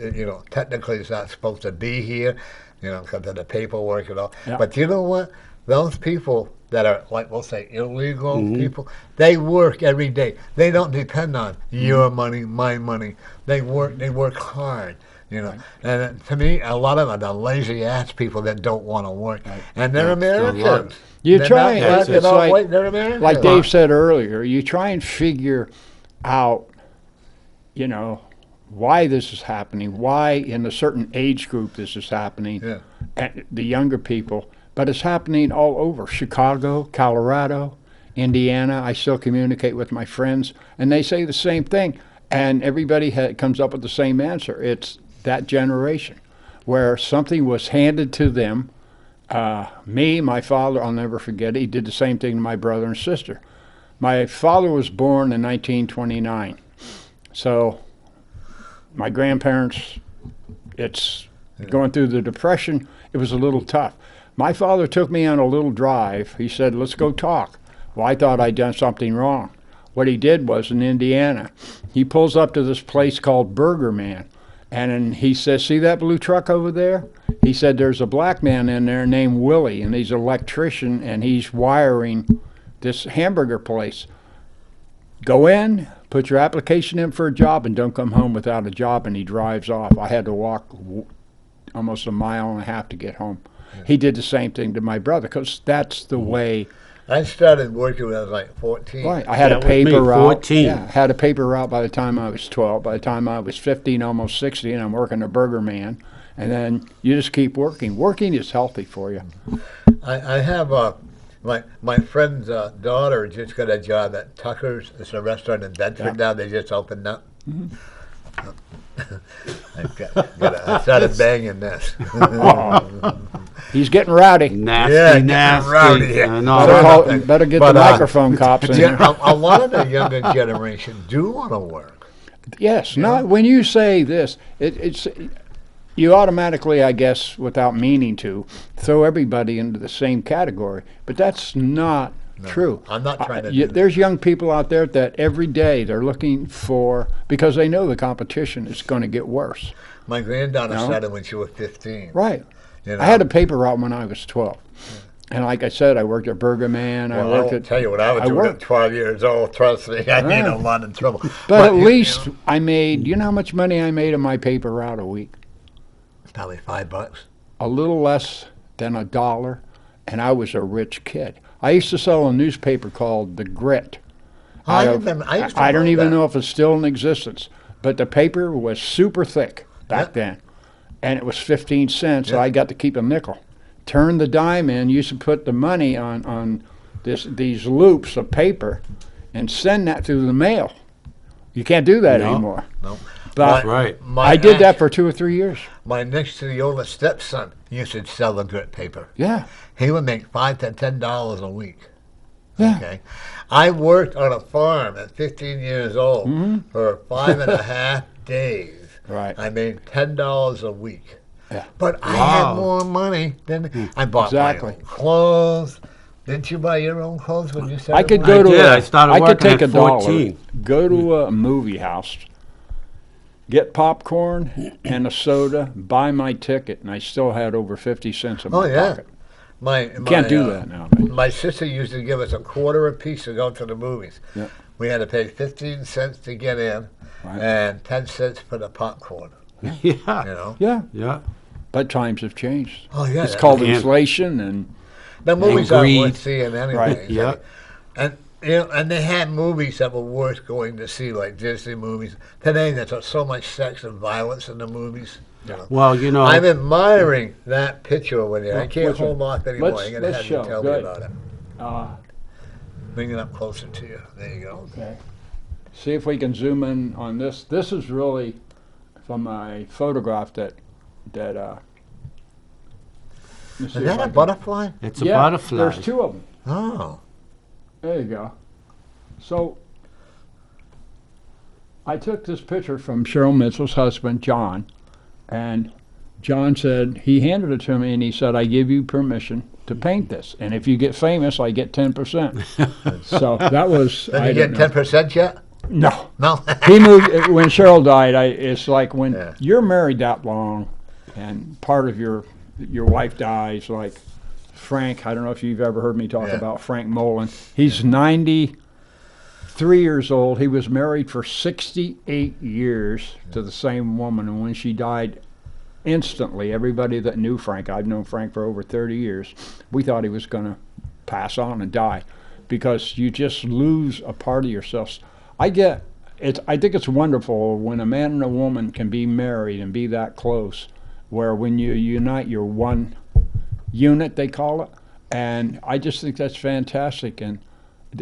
technically is not supposed to be here, because of the paperwork and all. Yep. But you know what? Those people that are, like, we'll say, illegal people, they work every day. They don't depend on your money, my money. They work hard, Right. And to me, a lot of them are the lazy ass people that don't want to work. Right. And they're Americans. You try, they're Americans. Like Dave said earlier, you try and figure out, why this is happening, why in a certain age group this is happening, and the younger people. But it's happening all over. Chicago, Colorado, Indiana. I still communicate with my friends, and they say the same thing. And everybody comes up with the same answer. It's that generation where something was handed to them. My father, I'll never forget it. He did the same thing to my brother and sister. My father was born in 1929. So my grandparents, it's going through the Depression. It was a little tough. My father took me on a little drive. He said, let's go talk. Well, I thought I'd done something wrong. What he did was in Indiana, he pulls up to this place called Burger Man. And then he says, see that blue truck over there? He said, there's a black man in there named Willie, and he's an electrician, and he's wiring this hamburger place. Go in, put your application in for a job, and don't come home without a job. And he drives off. I had to walk almost a mile and a half to get home. He did the same thing to my brother, because that's the way. I started working when I was like 14. Right. I had a paper route. 14. Yeah, had a paper route by the time I was 12. By the time I was 15, almost 16, I'm working a Burger Man. And then you just keep working. Working is healthy for you. I have my friend's daughter just got a job at Tucker's. It's a restaurant in Bedford now. They just opened up. Mm-hmm. I started banging this. He's getting rowdy. Nasty. Rowdy. Better get the microphone cops in there. A lot of the younger generation do want to work. Yes. When you say this, it's you automatically, I guess, without meaning to, throw everybody into the same category. But that's not true. I'm not trying to do that. There's young people out there that every day they're looking for, because they know the competition is going to get worse. My granddaughter started when she was 15. Right. I had a paper route when I was 12. And like I said, I worked at Burger Man. Well, I'll tell you what I was doing at 12 years old. Trust me, I made a lot of trouble. But at least I made, you know how much money I made on my paper route a week? Probably $5. A little less than $1, and I was a rich kid. I used to sell a newspaper called The Grit. I don't even know if it's still in existence, but the paper was super thick back then, and it was 15 cents, so I got to keep a nickel. Turn the dime in, used to put the money on these loops of paper and send that through the mail. You can't do that No. anymore. No. But Right. I did that for 2 or 3 years. My next to the oldest stepson used to sell the grit paper. Yeah. He would make $5 to $10 a week. Yeah. Okay. I worked on a farm at 15 years old Mm-hmm. for 5.5 days. Right. I made $10 a week. Yeah. But I Wow. had more money than I bought Exactly. my own clothes. Didn't you buy your own clothes when you started? I could working? go to did. a, I started I could working take at a dollar, 14. go to a movie house, get popcorn and a soda, buy my ticket, and I still had over 50 cents in Oh, my yeah. pocket. My Can't do that nowadays. My sister used to give us a quarter apiece to go to the movies. Yeah. We had to pay 15 cents to get in Right. and 10 cents for the popcorn. Yeah. You know? Yeah, Yeah. but times have changed. Oh, yeah. It's called Yeah. inflation, and The movies aren't greed. worth seeing anyway. Right. Yeah. And you know, and they had movies that were worth going to see, like Disney movies. Today, there's so much sex and violence in the movies. You know. Well, you know, I'm admiring that picture over there. I can't Which one? hold off anymore. Let's- You're going to let's have to show. tell Go me ahead. about it. Bring it up closer to you. There you go. okay. See if we can zoom in on this. This is really from my photograph that let me Is see if that I a can- butterfly? it's a Yeah, butterfly. there's 2 of them. Oh. There you go. So I took this picture from Cheryl Mitchell's husband, John, and John said, he handed it to me and he said, I give you permission to paint this. And if you get famous, I get 10%. So that was, Did I you don't get know. 10% yet? No. No. He moved, when Cheryl died, it's like when Yeah. you're married that long and part of your wife dies, like Frank, I don't know if you've ever heard me talk Yeah. about Frank Mullen. He's 93 years old. He was married for 68 years to the same woman, and when she died, instantly, everybody that knew Frank, I've known Frank for over 30 years, we thought he was going to pass on and die because you just lose a part of yourself. I think it's wonderful when a man and a woman can be married and be that close, where when you unite, you're one unit, they call it, and I just think that's fantastic. And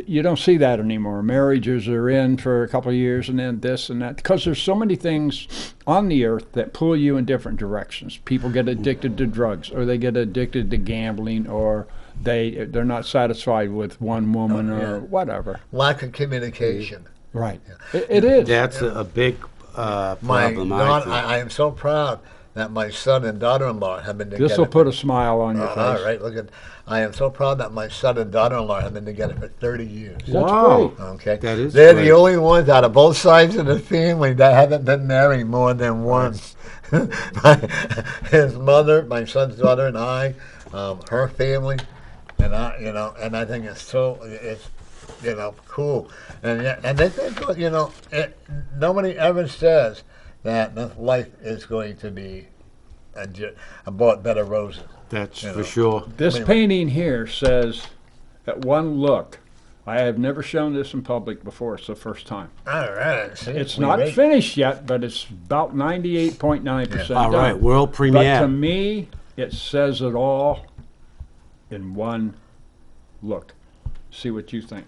you don't see that anymore. Marriages are in for a couple of years and then this and that, because there's so many things on the earth that pull you in different directions. People get addicted to drugs, or they get addicted to gambling, or they're not satisfied with one woman or whatever. Lack of communication. Right. It is. That's a big My problem. I daughter, think. I am so proud that my son and daughter-in-law have been together. This will put a smile on your face. All right, look at. I am so proud that my son and daughter-in-law have been together for 30 years. That's Wow. great. Okay, That is they're great. the only ones out of both sides of the family that haven't been married more than once. His mother, my son's daughter, and I, her family, and I, and I think it's cool, and they think, nobody ever says that this life is going to be about bed of roses. That's You know. for sure. This Wait a minute. painting here says, at one look, I have never shown this in public before. It's the first time. All right, see, It's we not rate- finished yet, but it's about 98.9% All done. right, world But premiere. to me, it says it all in one look. See what you think.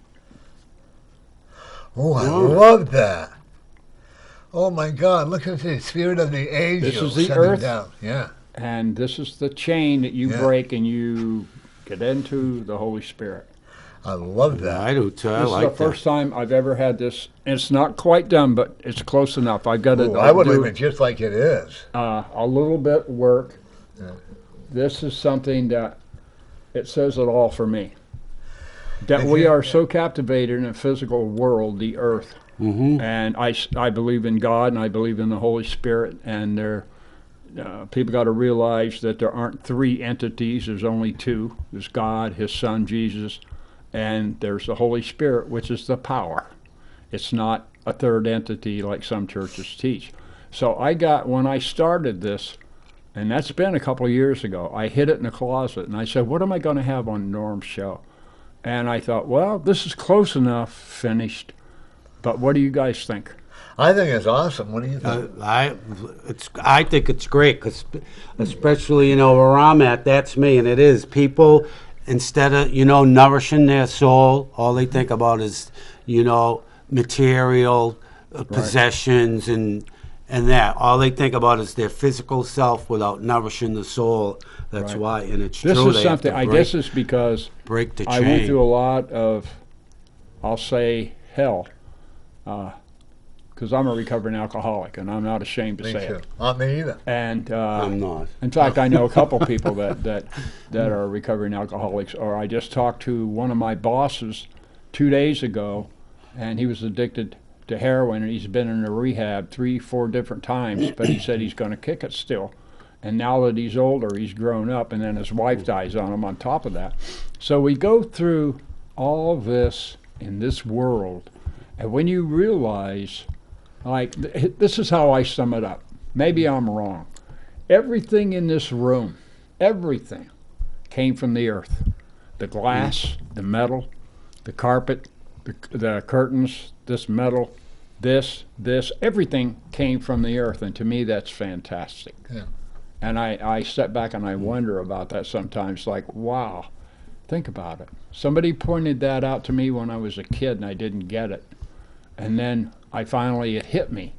Oh, I love that. Oh my God! Look at the spirit of the angels. This is the sending earth. down. Yeah. And this is the chain that you Yeah. break and you get into the Holy Spirit. I love that. I do too. I This like is the first time I've ever had this. It's not quite done, but it's close enough. I've got to Ooh, I would do leave it just like it is. a little bit work. Yeah. This is something that it says it all for me. That If we you- are so captivated in a physical world, the earth, that. Hmm. and I believe in God and I believe in the Holy Spirit, and people got to realize that there aren't three entities. There's only two. There's God, His Son Jesus, and there's the Holy Spirit, which is the power. It's not a third entity like some churches teach. So when I started this, and that's been a couple of years ago, I hid it in the closet, and I said, what am I going to have on Norm's show? And I thought, well, this is close enough finished, but what do you guys think? I think it's awesome. What do you think? I think it's great because, especially where I'm at, that's me, and it is people instead of, nourishing their soul, all they think about is, material possessions and that. All they think about is their physical self without nourishing the soul. That's Right. why, and it's This true. is They have something, to I guess it's because break the chain. I went through a lot of, I'll say, hell, because I'm a recovering alcoholic, and I'm not ashamed to Me say too. it. Not me either. And I'm not. in fact, I know a couple people that are recovering alcoholics. Or I just talked to one of my bosses 2 days ago, and he was addicted to heroin, and he's been in a rehab 3-4 different times, but he said he's going to kick it still. And now that he's older, he's grown up, and then his wife dies on him on top of that. So we go through all of this in this world, and when you realize, like, this is how I sum it up. Maybe I'm wrong. Everything in this room, everything came from the earth. The glass, the metal, the carpet, the curtains, this metal, this, everything came from the earth, and to me that's fantastic. Yeah. And I step back and I wonder about that sometimes, like, wow, think about it. Somebody pointed that out to me when I was a kid and I didn't get it. And then it hit me.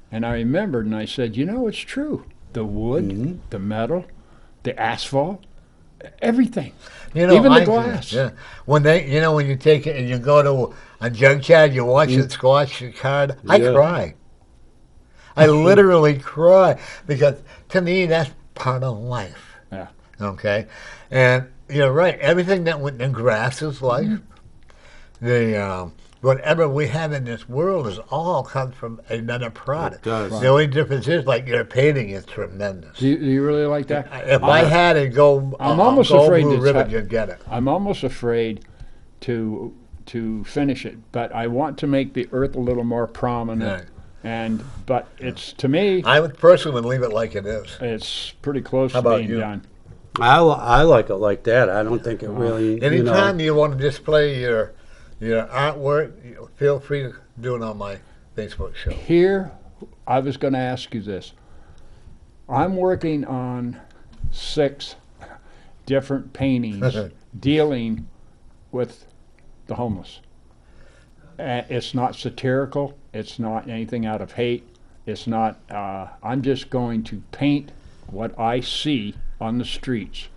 And I remembered and I said, it's true. The wood, the metal, the asphalt, everything. Even the glass. Yeah. When when you take it and you go to a junkyard, you watch it squash your card, I cry. I literally cry because to me that's part of life. Yeah. Okay, and you're right. Everything that went in grass is life. The whatever we have in this world is all comes from another product. It does. The only difference is, like, your painting is tremendous. Do you really like that? If I had it go, I'm almost gold afraid blue to ribbon, you'd get it. I'm almost afraid to finish it, but I want to make the earth a little more prominent. Right. But it's, to me, I would personally would leave it like it is. it's pretty close How to about being you? done. I like it like that. I don't think it really. Anytime you want to display your artwork, feel free to do it on my Facebook show. Here, I was going to ask you this. I'm working on 6 different paintings dealing with the homeless. It's not satirical. It's not anything out of hate. It's not, I'm just going to paint what I see on the streets,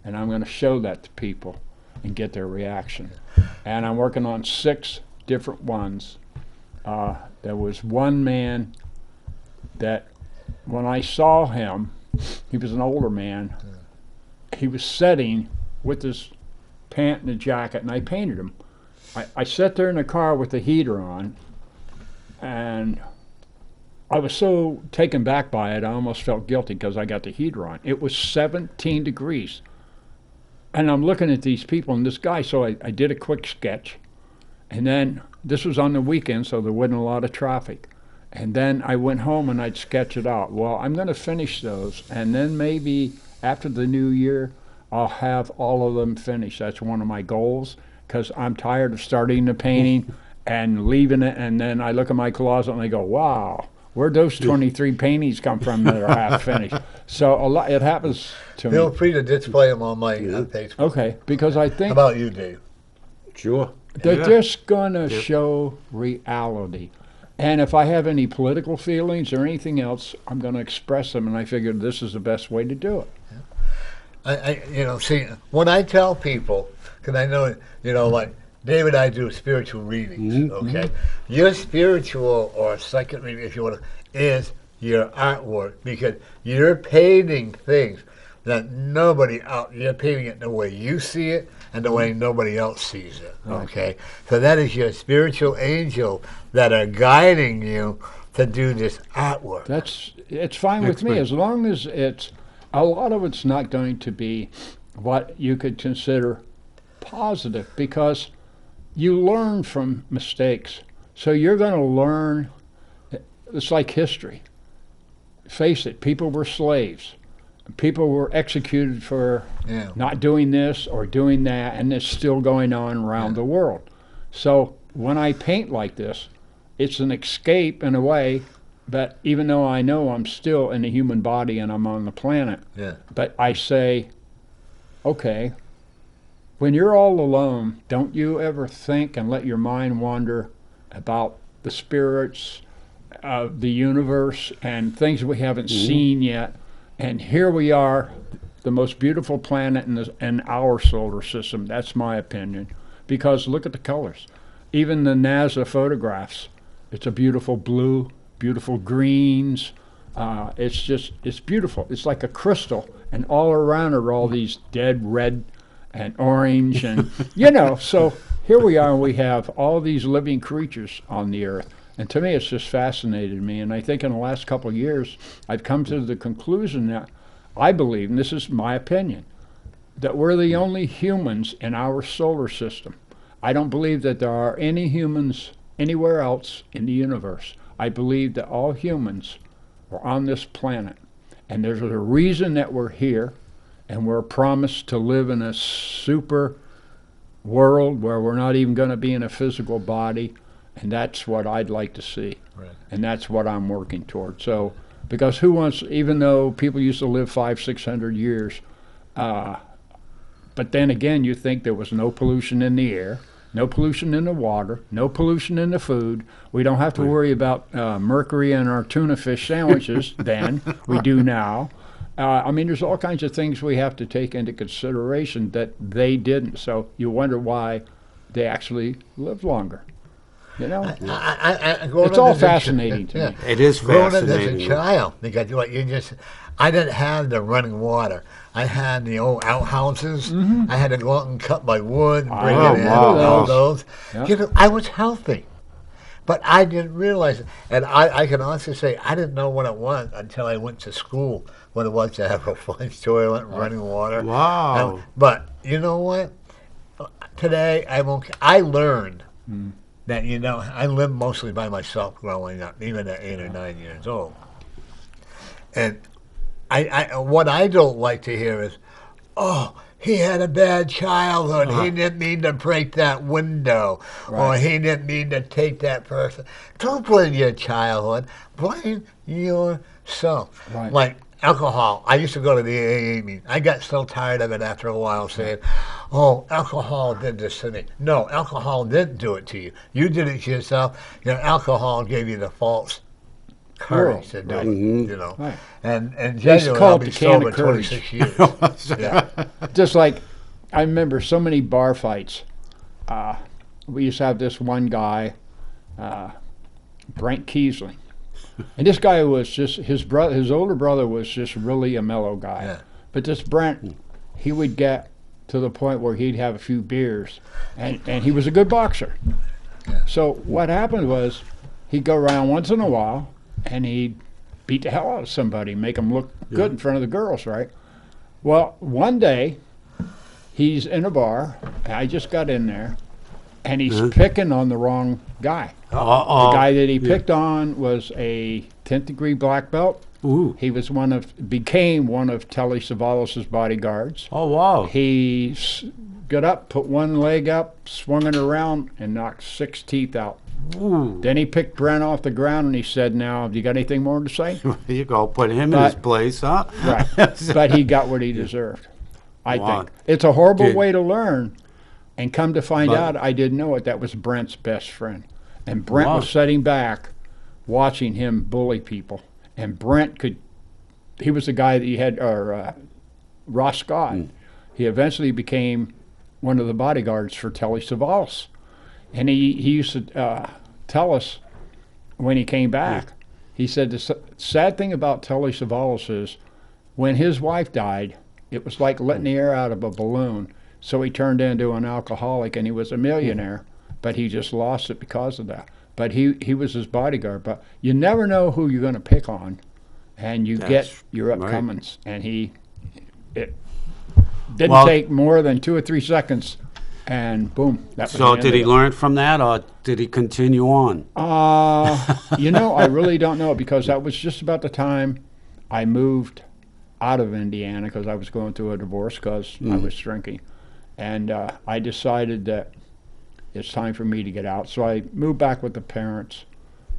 and I'm going to show that to people and get their reaction. And I'm working on 6 different ones. There was one man that, when I saw him, he was an older man. He was sitting with his pant and a jacket, and I painted him. I sat there in the car with the heater on, and I was so taken back by it, I almost felt guilty because I got the heater on. It was 17 degrees. And I'm looking at these people and this guy, so I did a quick sketch. And then, this was on the weekend, so there wasn't a lot of traffic. And then I went home and I'd sketch it out. Well, I'm going to finish those, and then maybe after the new year, I'll have all of them finished. That's one of my goals, because I'm tired of starting the painting and leaving it, and then I look at my closet and I go, wow, where'd those 23 paintings come from that are half finished? So it happens to Feel me. free to display them on my Facebook. Okay, because I How think about you, Dave? Sure. they're just going to show reality. And if I have any political feelings or anything else, I'm going to express them, and I figured this is the best way to do it. See, when I tell people, because I know, like David and I do spiritual readings, okay? Your spiritual or second reading, if you want to, is your artwork, because you're painting things that you're painting it the way you see it and the way nobody else sees it, okay? So that is your spiritual angel that are guiding you to do this artwork. It's fine with me, as long as a lot of it's not going to be what you could consider positive, because you learn from mistakes. So you're going to learn. It's like history. Face it, people were slaves. People were executed for not doing this or doing that, and it's still going on around the world. So when I paint like this, it's an escape in a way, but even though I know I'm still in a human body and I'm on the planet, but I say, okay, when you're all alone, don't you ever think and let your mind wander about the spirits of the universe and things we haven't seen yet? And here we are, the most beautiful planet in our solar system. That's my opinion. Because look at the colors. Even the NASA photographs, it's a beautiful blue, beautiful greens. It's beautiful. It's like a crystal. And all around are all these dead red and orange. And, so here we are, and we have all these living creatures on the earth. And to me, it's just fascinated me. And I think in the last couple of years, I've come to the conclusion that I believe, and this is my opinion, that we're the only humans in our solar system. I don't believe that there are any humans anywhere else in the universe. I believe that all humans are on this planet. And there's a reason that we're here, and we're promised to live in a super world where we're not even going to be in a physical body. And that's what I'd like to see. Right. And that's what I'm working toward. So, because who wants, even though people used to live 500-600 years, but then again, you think there was no pollution in the air, no pollution in the water, no pollution in the food. We don't have to worry about mercury in our tuna fish sandwiches then. We do now. There's all kinds of things we have to take into consideration that they didn't. So you wonder why they actually lived longer. It's all fascinating to me. It is Growing up fascinating. as a child, because I didn't have the running water. I had the old outhouses. I had to go out and cut my wood and bring it in. All those. Yep. I was healthy, but I didn't realize it. And I can honestly say I didn't know what it was until I went to school, what it was to have a flush toilet and running water. Wow. But you know what? Today I'm okay. I learned that, I lived mostly by myself growing up, even at 8 or 9 years old. And what I don't like to hear is, oh, he had a bad childhood. He didn't mean to break that window. Or he didn't mean to take that person. Don't blame your childhood. Blame yourself. Right. Like alcohol. I used to go to the AA meeting. I got so tired of it after a while saying, oh, alcohol did this to me. No, alcohol didn't do it to you. You did it to yourself. Alcohol gave you the false courage to do it, Right. And They genuinely, call I've it been the can sober of courage. 26 years. Yeah. Just like I remember so many bar fights. We used to have this one guy, Brent Keesling. And this guy was just, his older brother was just really a mellow guy. Yeah. But this Brent, he would get to the point where he'd have a few beers, and he was a good boxer. Yeah. So what happened was he'd go around once in a while, and he'd beat the hell out of somebody, make them look good in front of the girls, right? Well, one day, he's in a bar, and I just got in there, and he's picking on the wrong guy. The guy that he picked on was a 10th degree black belt. Ooh. He was became one of Telly Savalas' bodyguards. Oh, wow. He got up, put one leg up, swung it around, and knocked 6 teeth out. Ooh. Then he picked Brent off the ground, and he said, now, have you got anything more to say? There you go. Put him in his place, huh? Right. But he got what he deserved, I Wow. think. It's a horrible Did- way to learn. And come to find But- out, I didn't know it. That was Brent's best friend. And Brent Wow. was sitting back watching him bully people. And Brent he was the guy that he had, Ross Scott. He eventually became one of the bodyguards for Telly Savalas. And he used to tell us when he came back, he said the sad thing about Telly Savalas is when his wife died, it was like letting the air out of a balloon. So he turned into an alcoholic, and he was a millionaire, but he just lost it because of that. But he was his bodyguard. But you never know who you're going to pick on, and you get That's your right. upcomings. And it didn't take more than 2 or 3 seconds, and boom, that was So the did end he of it. learn from that, or did he continue on? I really don't know, because that was just about the time I moved out of Indiana, because I was going through a divorce because I was drinking. And I decided that it's time for me to get out. So I moved back with the parents,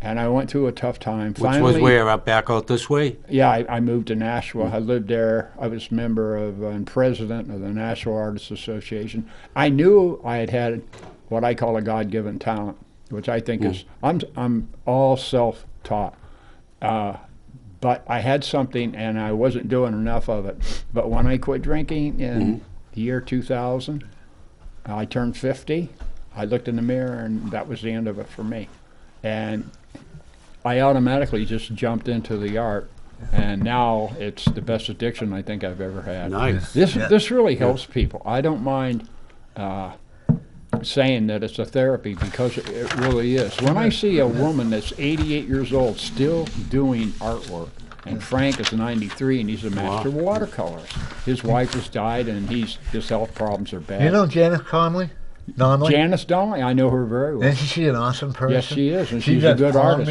and I went through a tough time. Which was where? Up back out this way? Yeah, I moved to Nashville. I lived there. I was member of and president of the Nashville Artists Association. I knew I had what I call a God-given talent, which I think is I'm all self-taught. But I had something, and I wasn't doing enough of it. But when I quit drinking in the year 2000, I turned 50. I looked in the mirror, and that was the end of it for me. And I automatically just jumped into the art, and now it's the best addiction I think I've ever had. Nice. This really helps people. I don't mind saying that it's a therapy, because it really is. When I see a woman that's 88 years old still doing artwork, and Frank is 93 and he's a master watercolorist. His wife has died and his health problems are bad. You know Janice Donnelly? Janice Donnelly, I know her very well. Isn't she an awesome person? Yes, she is, and she's a good artist.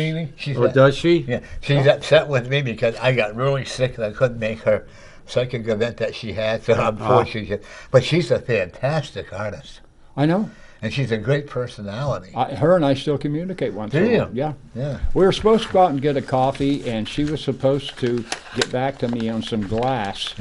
Does she? Yeah, she's upset with me because I got really sick and I couldn't make her psychic event that she had, so unfortunately. But she's a fantastic artist. I know. And she's a great personality. Her and I still communicate once in a while. Yeah. We were supposed to go out and get a coffee, and she was supposed to get back to me on some glass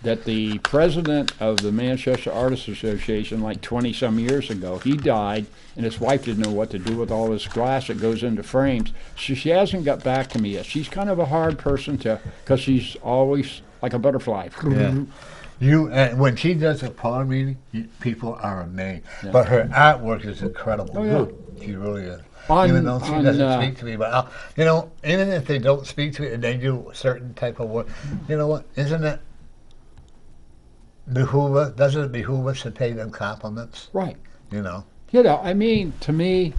that the president of the Manchester Artists Association, like 20-some years ago, he died, and his wife didn't know what to do with all this glass that goes into frames. So she hasn't got back to me yet. She's kind of a hard person because she's always like a butterfly. Yeah. When she does a power meeting, people are amazed. Yeah. But her artwork is incredible. Oh, yeah. She really is. Even though she doesn't speak to me, but even if they don't speak to me and they do a certain type of work, you know what? Doesn't it behoove us to pay them compliments? Right. I mean, to me,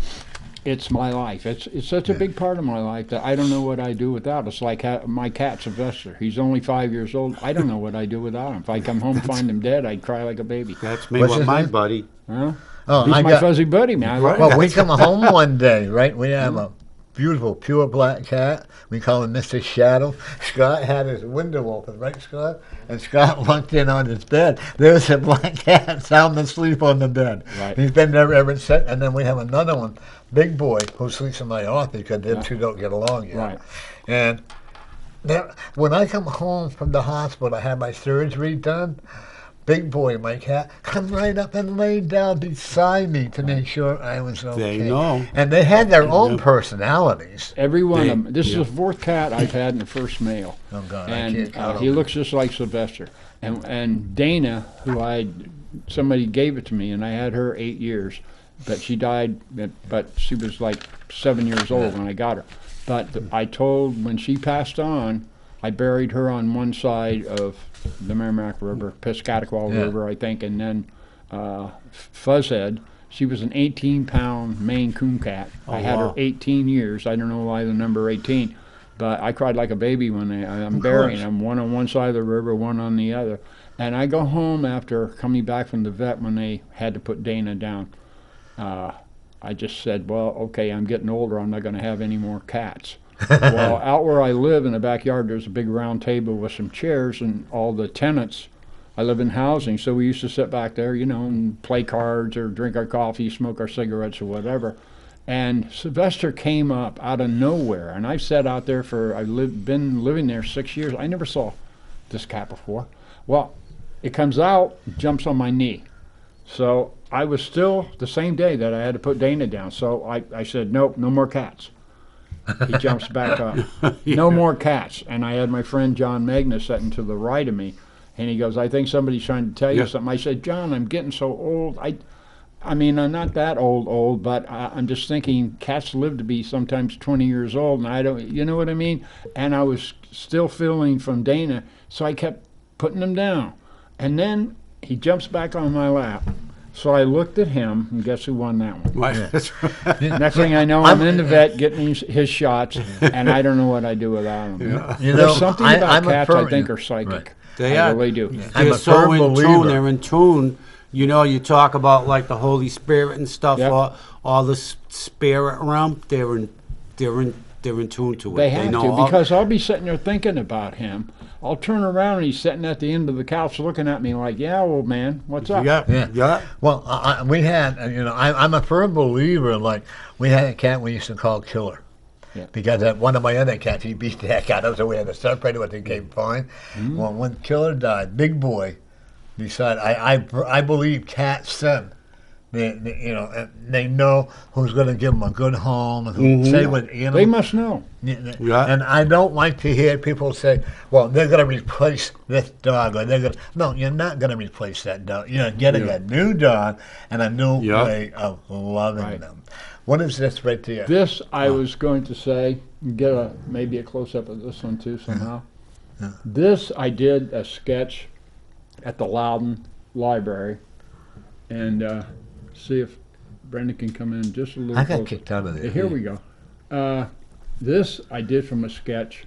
it's my life. It's such a big part of my life that I don't know what I do without. It's like my cat Sylvester. He's only 5 years old. I don't know what I do without him. If I come home and find him dead, I'd cry like a baby. That's me with my buddy. Huh? He's my fuzzy buddy, man. Well, we come home one day, right? We have a beautiful, pure black cat. We call him Mr. Shadow. Scott had his window open, right, Scott? And Scott looked in on his bed. There's a black cat sound asleep on the bed. Right. He's been there ever since. And then we have another one, Big Boy, who sleeps in my office because them two don't get along yet. Right. And when I come home from the hospital, I had my surgery done. Big Boy, my cat, come right up and lay down beside me to make sure I was okay. They know. And they had their own personalities. Every one of them. This is the fourth cat I've had in the first male. Oh, God, and I can't count he looks just like Sylvester. And Dana, somebody gave it to me, and I had her 8 years. But she died, but she was like 7 years old when I got her. But when she passed on, I buried her on one side of the Merrimack River, Piscataqua River, I think, and then Fuzzhead. She was an 18-pound Maine Coon cat. I had her 18 years. I don't know why the number 18, but I cried like a baby when I'm burying them, one on one side of the river, one on the other. And I go home after coming back from the vet when they had to put Dana down. I just said, well, okay, I'm getting older. I'm not going to have any more cats. Well, out where I live in the backyard, there's a big round table with some chairs, and all the tenants, I live in housing, so we used to sit back there, and play cards or drink our coffee, smoke our cigarettes or whatever. And Sylvester came up out of nowhere, and I've sat out there been living there 6 years. I never saw this cat before. Well, it comes out, jumps on my knee. So I was still the same day that I had to put Dana down. So I said, nope, no more cats. He jumps back up. No more cats. And I had my friend John Magnus sitting to the right of me, and he goes, I think somebody's trying to tell you something. I said, John, I'm getting so old. I mean, I'm not that old, but I'm just thinking cats live to be sometimes 20 years old, and I don't, you know what I mean? And I was still feeling from Dana, so I kept putting them down. And then he jumps back on my lap. So I looked at him, and guess who won that one? Next thing I know, I'm in the vet getting his shots, and I don't know what I do without him. Yeah. There's something about cats I think are psychic. Right. They are. Really do. Yeah. They're so in tune. They're in tune. You talk about like the Holy Spirit and stuff, all the spirit realm. They're in tune to it. They have to, because I'll be sitting there thinking about him. I'll turn around and he's sitting at the end of the couch looking at me like, yeah, old man, what's up? Yeah. Well, we had, I'm a firm believer, like, we had a cat we used to call Killer. Yeah. Because one of my other cats, he beat the heck out of us, so we had to separate it, but they came fine. Well, when Killer died, Big Boy decided, I believe cats sin. They know who's going to give them a good home, and who say what animals. They must know. Yeah. And I don't like to hear people say, "Well, they're going to replace this dog," or "They're going." No, you're not going to replace that dog. You're getting a new dog and a new way of loving them. What is this right there? This, I was going to say, get maybe a close-up of this one too somehow. This, I did a sketch at the Loudon Library, and see if Brendan can come in just a little I got closer. kicked out of there. Here we go. This I did from a sketch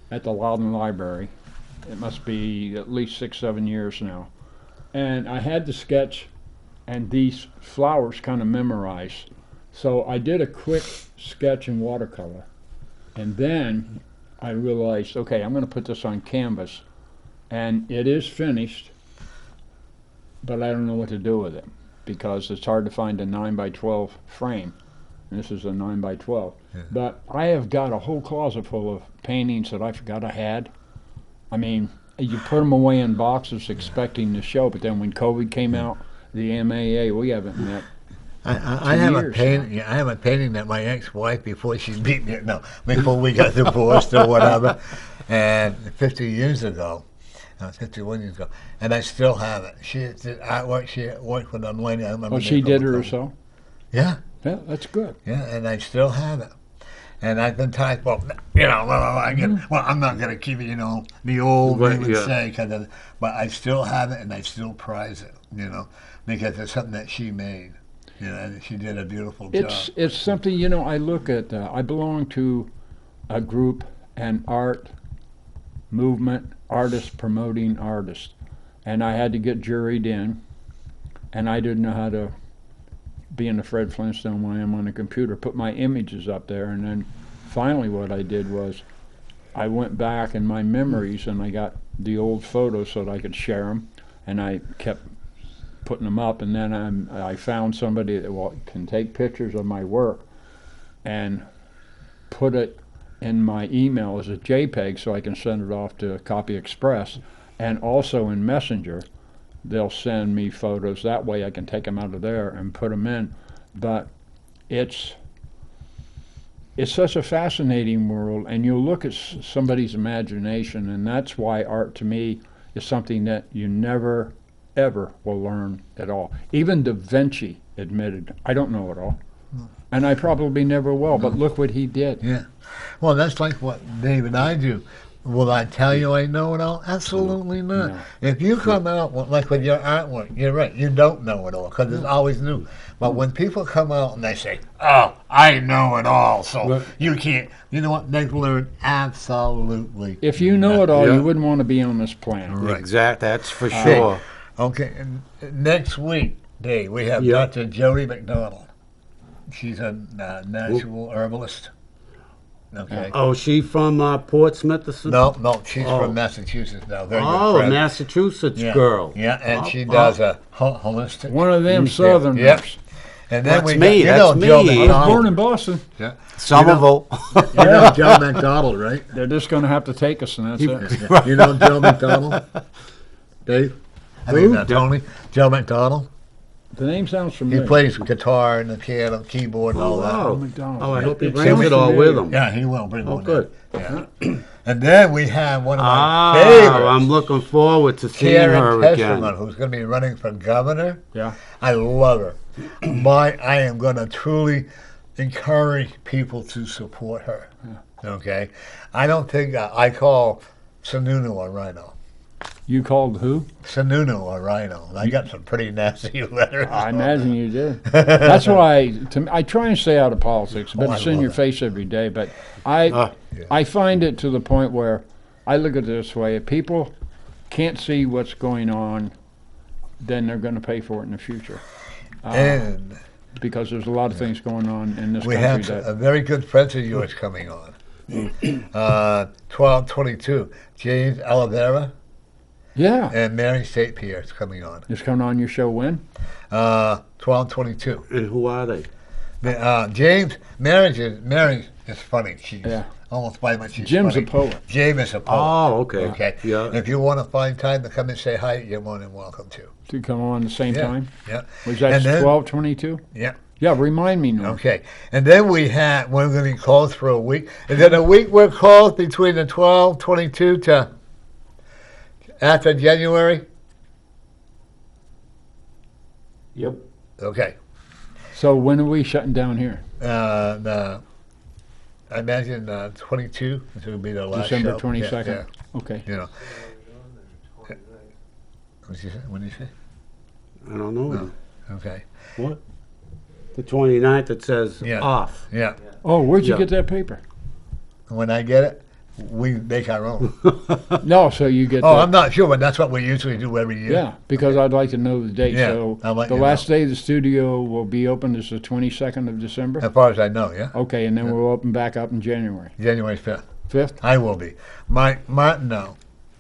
at the Loudon Library. It must be at least 6-7 years now. And I had the sketch and these flowers kind of memorized. So I did a quick sketch in watercolor. And then I realized, okay, I'm going to put this on canvas. And it is finished, but I don't know what to do with it, because it's hard to find a 9x12 frame. And this is a 9x12. Yeah. But I have got a whole closet full of paintings that I forgot I had. I mean, you put them away in boxes expecting to show, but then when COVID came out, the MAA, we haven't met. I have a painting. I have a painting that my ex-wife, before she beat me, before we got divorced or whatever, and 50 years ago. 51 years ago, and I still have it. She did artwork. She worked with a lady. I remember. Oh, she did it herself? Yeah. Yeah, that's good. Yeah, and I still have it. And I've been tired. Well, I'm not going to keep it. The old way would say, but I still have it, and I still prize it. Because it's something that she made. And she did a beautiful job. It's something. I look at. I belong to a group, an art movement, artists promoting artists, and I had to get juried in, and I didn't know how to, being a Fred Flintstone when I am on a computer, put my images up there. And then finally what I did was I went back in my memories and I got the old photos so that I could share them, and I kept putting them up. And then I found somebody that can take pictures of my work and put it in my email as a JPEG so I can send it off to Copy Express, and also in Messenger they'll send me photos. That way I can take them out of there and put them in. But it's such a fascinating world, and you'll look at somebody's imagination, and that's why art to me is something that you never ever will learn at all. Even Da Vinci admitted, I don't know it all. And I probably never will, but look what he did. Yeah. Well, that's like what Dave and I do. Will I tell you I know it all? Absolutely not. No. If you come out like with your artwork, you're right. You don't know it all because it's always new. But when people come out and they say, "Oh, I know it all," so you can't. You know what? They've learned absolutely. If you know it all, you wouldn't want to be on this planet. Right. Exactly. That's for sure. Okay. And next week, Dave, we have Dr. Jody Mcdonald. She's a natural herbalist. Okay. Oh, she from Portsmouth? No, she's from Massachusetts now. Very good friend. Massachusetts girl. Yeah, and she does a holistic. One of them Southerners. Yep. And then That's we me. got, That's Joe me. I McDonald. was born in Boston. Yeah. Somerville. You know Joe McDonald, right? They're just going to have to take us, and that's it. You know Joe McDonald? Dave? Tony? Joe McDonald? The name sounds He familiar. plays guitar and the piano, keyboard, and all that. wow. McDonald. Oh, I hope he It brings sounds it all familiar. with him. Yeah, he will bring one. good. Yeah. And then we have one of my favorites, I'm looking forward to seeing her Karen again. Tesselman, who's going to be running for governor. Yeah. I love her. I am going to truly encourage people to support her. Yeah. Okay? I don't think I call Sununu a rhino. You called who? Sununu or rhino. I got some pretty nasty letters. I imagine you did. That's why I try and stay out of politics, but I it's in love your it. face every day. But I find it to the point where I look at it this way: if people can't see what's going on, then they're going to pay for it in the future. And Because there's a lot of things going on in this we country have that a very good friend of yours coming on. 1222. James Oliveira yeah, and Mary St. Pierre is coming on. is coming on your show when? 1222. And who are they? Mary is funny. She's Yeah. almost by much. She's Jim's funny. a poet. Jim is a poet. Oh, okay. Okay. Yeah. If you want to find time to come and say hi, you're more than welcome to. To come on the same Yeah. time? Yeah. Was that And then- 12:22? Yeah. Yeah, remind me, Norm. Okay. And then we're going to be closed for a week. And then a week we're closed between the 12/22 to after January. Yep. Okay. So when are we shutting down here? I imagine 22 is going to be the last December show. 22nd? Yeah. Okay. You know. What did you say? I don't know. No. Okay. What? The 29th, it says Yeah. off. Yeah. Oh, where'd you Yeah. get that paper? When I get it, we make our own. No, so you get Oh, that. I'm not sure, but that's what we usually do every year. Yeah, because I'd like to know the date. Yeah, So I'll let the you last know. day the studio will be open is the 22nd of December? As far as I know, yeah. Okay, and then we'll open back up in January. January 5th. 5th? I will be. Martin, no.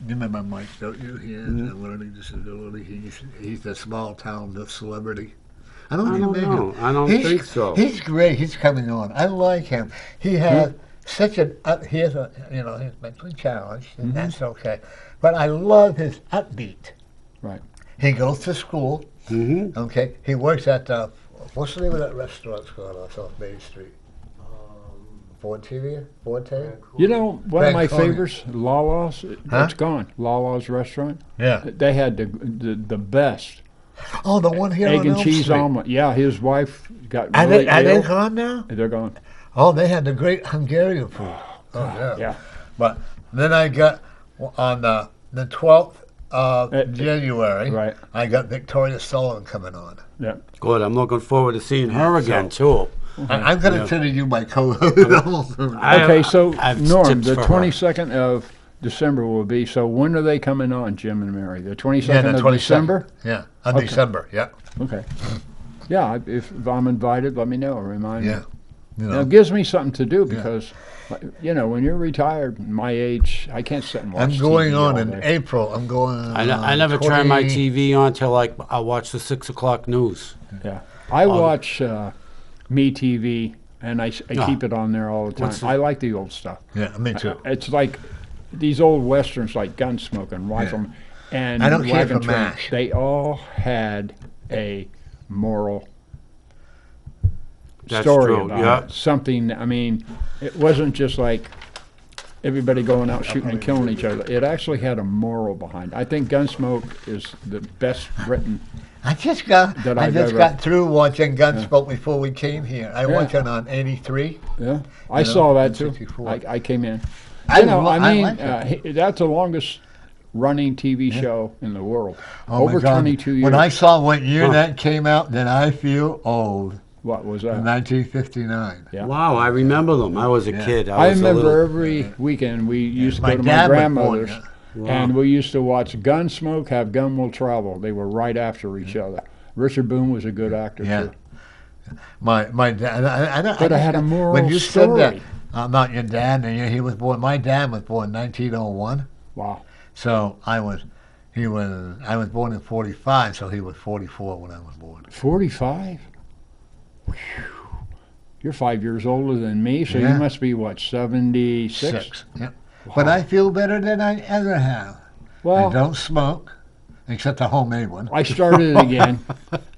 You remember Mike, don't you? He has a learning disability. He's a small town celebrity. I don't I even don't make know. him. I don't He's- think so. He's great. He's coming on. I like him. He has such an he has a he's mentally challenged, and that's okay. But I love his upbeat. Right. He goes to school. Mm-hmm. Okay. He works at what's the name of that restaurant called on South Main Street? Forte? You know, one of my Franconia. favorites, Lala's, Huh? it's gone. Lala's restaurant. Yeah. They had the best Oh, the one here egg on and Elm cheese Street. omelet. Yeah, his wife got Are really they ill. gone now? They're gone. Oh, they had the great Hungarian food. Oh, yeah. Yeah. But then I got, on the 12th of Uh, January, right. I got Victoria Sullivan coming on. Yeah. Good. I'm looking forward to seeing her again, too. I'm going to Yeah. consider you my co-host. Okay, so I have Norm, tips the for her. 22nd of December will be. So when are they coming on, Jim and Mary? The 22nd the of 22nd. December. Yeah, on Okay. December, yeah. Okay. Yeah, if I'm invited, let me know. Remind me. Yeah. You Now, know, it gives me something to do because, when you're retired, my age, I can't sit and watch I'm going TV on all in day. April. I'm going I never turn my TV on till I watch the 6 o'clock news. Yeah, I watch Me TV, and I Ah. keep it on there all the time. What's the- I like the old stuff. Yeah, me too. Uh, It's like these old westerns, like Gunsmoke and Rifleman, and I don't care Wagon for Train. MASH. They all had a moral That's story true, about yeah. it. Something. I mean, it wasn't just like everybody going out shooting and killing each other. It actually had a moral behind it. I think Gunsmoke is the best written. I just got That I I've just ever- got through watching Gunsmoke before we came here. I watched it on 83. Yeah, I You know, saw that too. 64. I came in. I You know, lo- I I mean, like it. that's the longest running TV show in the world. Oh my Over God. 22 years. When I saw what year Huh. that came out, then I feel old. What was that? 1959. Yeah. Wow, I remember them. I was a Yeah. kid. I was a remember little- every weekend we used to My go to my dad was born, grandmother's, yeah. and we used to watch Gunsmoke, Have Gun Will Travel. They were right after each other. Richard Boone was a good actor Yeah. too. My dad. But I had a moral When you said that, story. not your dad, and he was born. My dad was born 1901. Wow. So I was born in 45. So he was 44 when I was born. 45? You're 5 years older than me, so Yeah. you must be what, 76? Six. Yep. But I feel better than I ever have. I Well, don't smoke, except a homemade one. I started it again,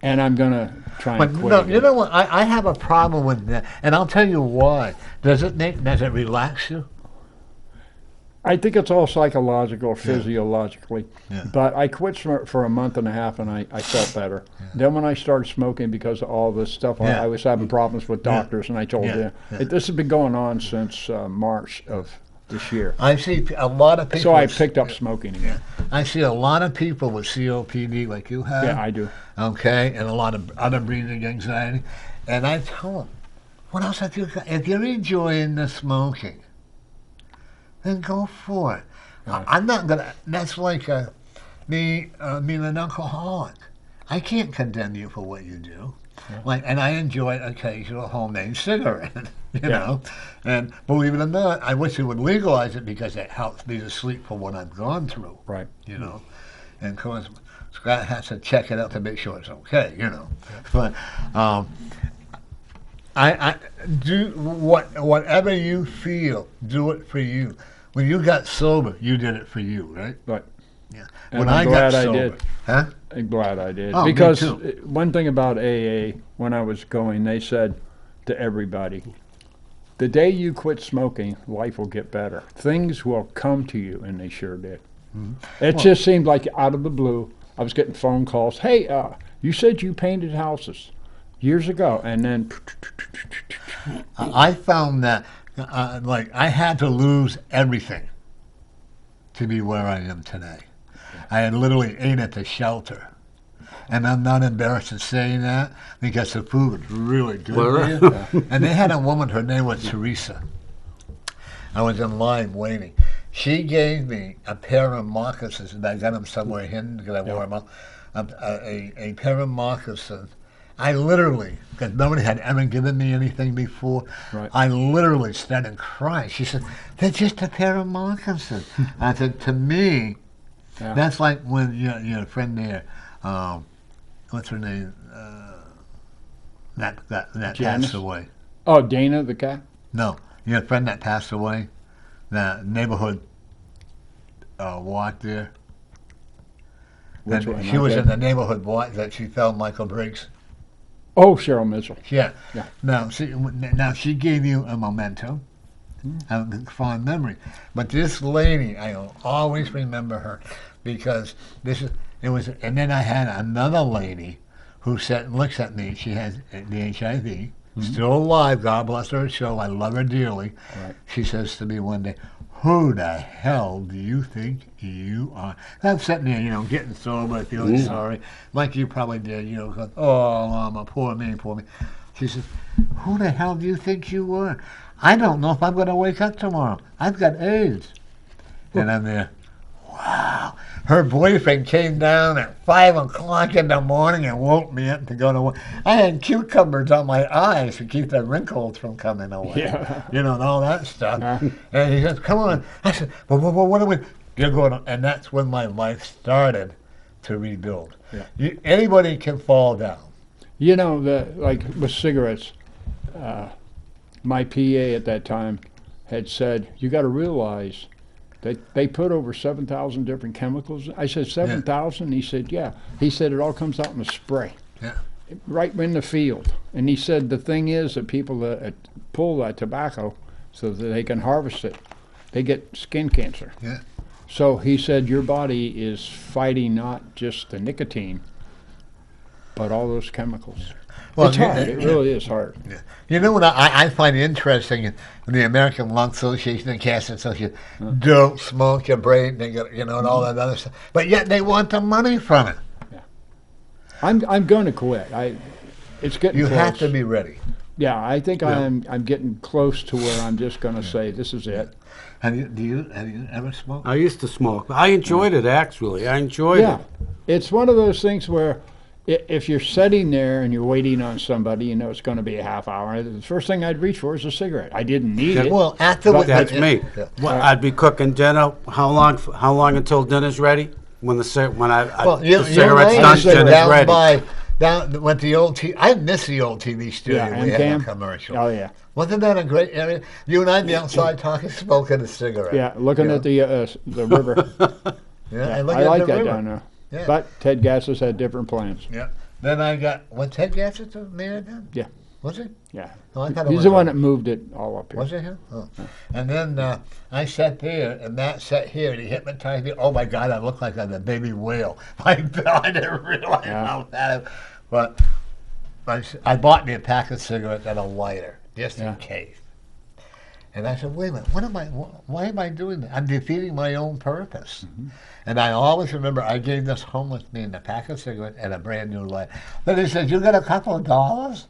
and I'm gonna try But and quit. no, again. you know what? I have a problem with that, and I'll tell you why. Does it relax you? I think it's all psychological, physiologically. Yeah. But I quit for a month and a half, and I felt better. Then when I started smoking, because of all this stuff, Yeah. I was having problems with doctors, and I told Yeah. them, Yeah. this has been going on since March of this year. I see a lot of people. So I picked up smoking again. I see a lot of people with COPD like you have. Yeah, I do. Okay, and a lot of other breathing anxiety. And I tell them, what else have you got? If you're enjoying the smoking, then go for it. Right. I'm not going to, that's like me being an alcoholic. I can't condemn you for what you do. Like, and I enjoy an occasional homemade cigarette, you know. And believe it or not, I wish they would legalize it because it helps me to sleep for what I've gone through, Right. you know. And of course, Scott has to check it out to make sure it's okay, you know. But I do whatever you feel. Do it for you. When you got sober, you did it for you, right? Right. Yeah. And When I'm I glad got I sober, did. huh? I'm glad I did. Oh, me because too. one thing about AA, when I was going, they said to everybody, the day you quit smoking, life will get better. Things will come to you, and they sure did. It just seemed like out of the blue, I was getting phone calls. Hey, you said you painted houses years ago, and then I found that like I had to lose everything to be where I am today. I had literally ate at the shelter. And I'm not embarrassed in saying that because the food was really good there. And they had a woman, her name was Teresa. I was in line waiting. She gave me a pair of moccasins, and I got them somewhere hidden because I wore them out. A pair of moccasins. I literally, because nobody had ever given me anything before, Right. I literally started crying. She said, they're just a pair of moccasins. I said, to me, Yeah. that's like when your friend there, what's her name? That Janice? passed away. oh, Dana the cat. No, your friend that passed away. That neighborhood walk there. Which And one? she was Okay. in the neighborhood walk that she fell Michael Briggs. Oh, Cheryl Mitchell. Yeah. Yeah. Now she gave you a memento, a fond memory. But this lady, I'll always remember her because and then I had another lady who looks at me. She has the HIV, still alive. God bless her soul. I love her dearly. Right. She says to me one day, "Who the hell do you think you are?" And I'm sitting there, getting sober, feeling sorry, like you probably did, going, "Oh, Mama, poor me, poor me." She says, "Who the hell do you think you are? I don't know if I'm going to wake up tomorrow. I've got AIDS." And I'm there, wow. Her boyfriend came down at 5 o'clock in the morning and woke me up to go to work. I had cucumbers on my eyes to keep the wrinkles from coming away. Yeah. And all that stuff. And he says, "Come on." I said, "Well, what are we?" You're going on. And that's when my life started to rebuild. Yeah. Anybody can fall down. Like with cigarettes, my PA at that time had said, you got to realize that they put over 7,000 different chemicals. I said, 7,000? He said, yeah. He said, it all comes out in a spray. Yeah. Right in the field. And he said, the thing is that people that pull that tobacco so that they can harvest it, they get skin cancer. Yeah. So he said, your body is fighting not just the nicotine, but all those chemicals. Well, It's hard. It really is hard. Yeah. You know what I find interesting in the American Lung Association and Cancer Association, don't smoke your brain, they got, and all that other stuff. But yet they want the money from it. I'm going to quit. It's getting You close. have to be ready. Yeah, I think Yeah. I'm getting close to where I'm just going to say this is it. Have you ever smoked? I used to smoke. I enjoyed it, actually. I enjoyed Yeah, it. it's one of those things where if you're sitting there and you're waiting on somebody, it's going to be a half hour. The first thing I'd reach for is a cigarette. I didn't need it. Well, after That's me. Yeah. Well, I'd be cooking dinner. How long until dinner's ready? When the cigarette's I done, used to dinner's down ready. went the old TV. I miss the old TV studio. Yeah, we had a Cam. commercial. Oh yeah, Wasn't that a great area? You and I'd be outside talking, smoking a cigarette. yeah. Looking at the river. Yeah, Yeah, and look I at like the that river. down there. Yeah. But Ted Gassis had different plans. Yeah. Then I got Ted Gassett the mayor then? Yeah. Was he? Yeah, Oh, I thought it he's was the one that moved it all up here. Was it him? Oh. And then I sat there, and Matt sat here, and he hypnotized me. Oh my God, I looked like a baby whale. My God, I didn't realize how bad. But I bought me a pack of cigarettes and a lighter just in case. And I said, wait a minute, why am I doing that? I'm defeating my own purpose. And I always remember I gave this homeless man a pack of cigarettes and a brand new light. Then he said, you got a couple of dollars?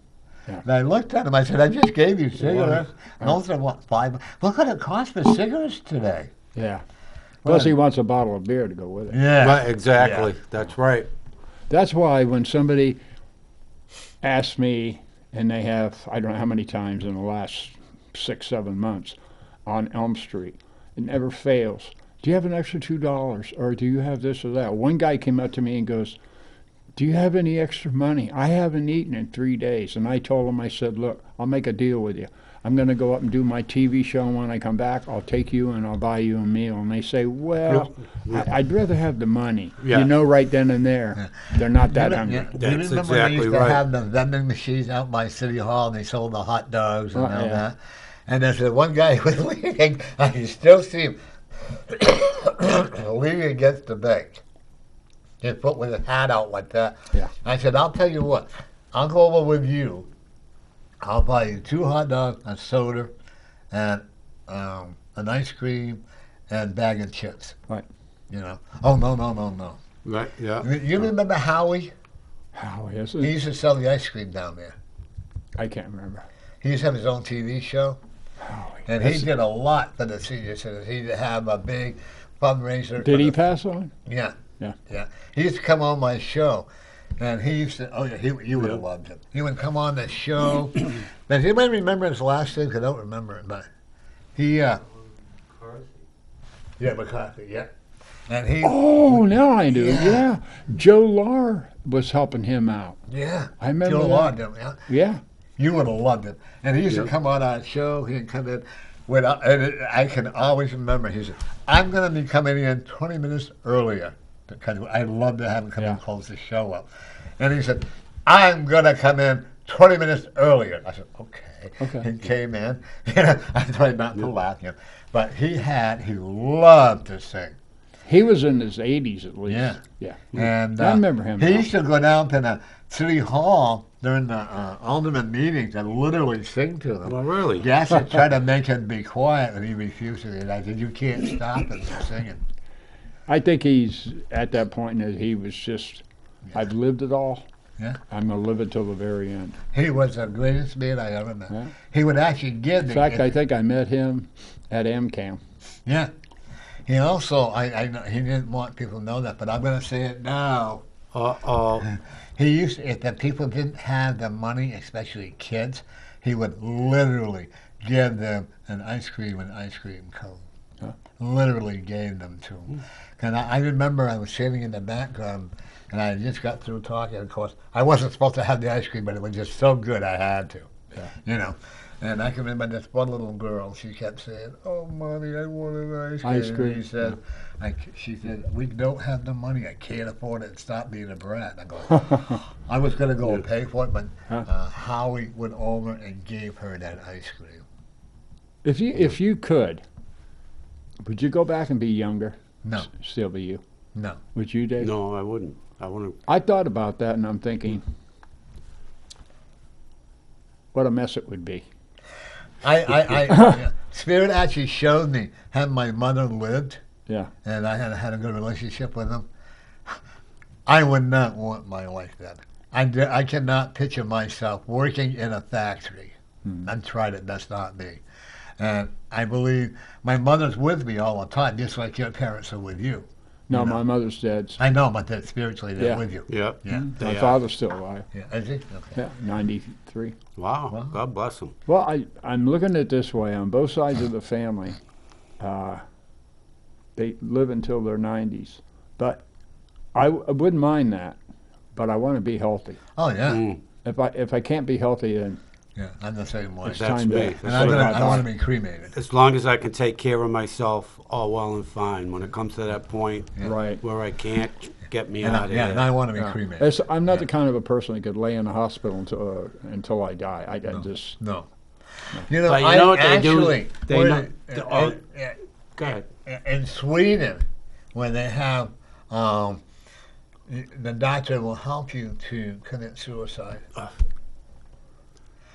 Yeah. And I looked at him, I said, I just gave you cigarettes. And those are what, $5? Look what it cost for cigarettes today. Yeah. Plus, he wants a bottle of beer to go with it. Yeah. Right, exactly. Yeah. That's right. That's why when somebody asks me, and they have, I don't know how many times in the last 6-7 months on Elm Street, it never fails. Do you have an extra $2, or do you have this or that? One guy came up to me and goes, do you have any extra money? I haven't eaten in 3 days. And I told him, I said, look, I'll make a deal with you. I'm going to go up and do my TV show, and when I come back, I'll take you and I'll buy you a meal. And they say, well, I'd rather have the money. Yeah. You know, right then and there, they're not that hungry. Do you That's remember when exactly they used to right. have the vending machines out by City Hall and they sold the hot dogs and all yeah. that? And there's the one guy who was leaning, I can still see him leaning against the bank. His foot with his hat out like that. Yeah. I said, I'll tell you what, I'll go over with you. I'll buy you 2 hot dogs, a soda, and an ice cream, and bag of chips. Right. You know. Oh, no. Right, yeah. You remember Howie? How is He it? used to sell the ice cream down there. I can't remember. He used to have his own TV show, Howie. and he did a lot for the senior citizens. He'd have a big fundraiser. Did for he the- pass on? Yeah. Yeah. Yeah. He used to come on my show, and he used to, you would have loved him. He would come on the show. Now, does anybody remember his last name? 'Cause I don't remember it, but he, yeah, McCarthy, yeah. And he, Oh, now I do. Yeah. Yeah. Joe Lar was helping him out. yeah. I remember Joe that. loved him, yeah. Yeah. You would have loved him. And he used to come on our show. He'd come in. I can always remember, he said, I'm going to be coming in 20 minutes earlier because I'd love to have him come in and close the show up. And he said, I'm going to come in 20 minutes earlier. I said, okay. He came in. I tried not to laugh, but he loved to sing. He was in his 80s at least. Yeah. Yeah. And I remember him. He now. used to go down to the city hall during the alderman meetings and literally sing to them. Well, really? Gassett tried to make him be quiet, and he refused to. And I said, you can't stop him from singing. I think he's at that point that he was just, I've lived it all. Yeah. I'm going to live it till the very end. He was the greatest man I ever met. Yeah. He would actually give In fact, I think I met him at MCAM. Yeah. He also, I know, he didn't want people to know that, but I'm going to say it now. Uh-oh. He used to, if the people didn't have the money, especially kids, he would literally give them an ice cream and ice cream cone. Huh. Literally gave them to them. And I remember I was sitting in the background, and I just got through talking. Of course, I wasn't supposed to have the ice cream, but it was just so good I had to. Yeah. You know. And I can remember this one little girl, she kept saying, oh, Mommy, I want an ice cream. Ice cream. And he said, she said, we don't have the money. I can't afford it. Stop being a brat. I go, I was going to go and pay for it, but Howie went over and gave her that ice cream. If you could, would you go back and be younger? No. Still be you? No. Would you, Dave? No, I wouldn't. I want to. I thought about that, and I'm thinking, what a mess it would be. Spirit actually showed me how my mother lived, Yeah. and I had a good relationship with them. I would not want my life then. I cannot picture myself working in a factory. I've tried it, that's not me. And I believe my mother's with me all the time, just like your parents are with you. No, You know. my mother's dead. I know, but that spiritually they're Yeah. with you. Yeah. Yeah. My Yeah. father's still alive. Yeah. Is he? Okay. Yeah, 93. Wow. Wow. God bless him. Well, I'm looking at it this way. On both sides of the family, they live until their 90s. But I wouldn't mind that, but I want to be healthy. Oh yeah. Mm. If I can't be healthy, then Yeah. I'm the same way. It's That's time to- me. And That's I what gonna- want to be cremated. As long as I can take care of myself, all well and fine. When it comes to that point right. where I can't, get me And out of and here. I want to be Yeah. cremated. I'm not the kind of a person that could lay in a hospital until I die. I just No. You know, But you know what they do? actually, They when know- Go ahead. in Sweden, when they have, the doctor will help you to commit suicide.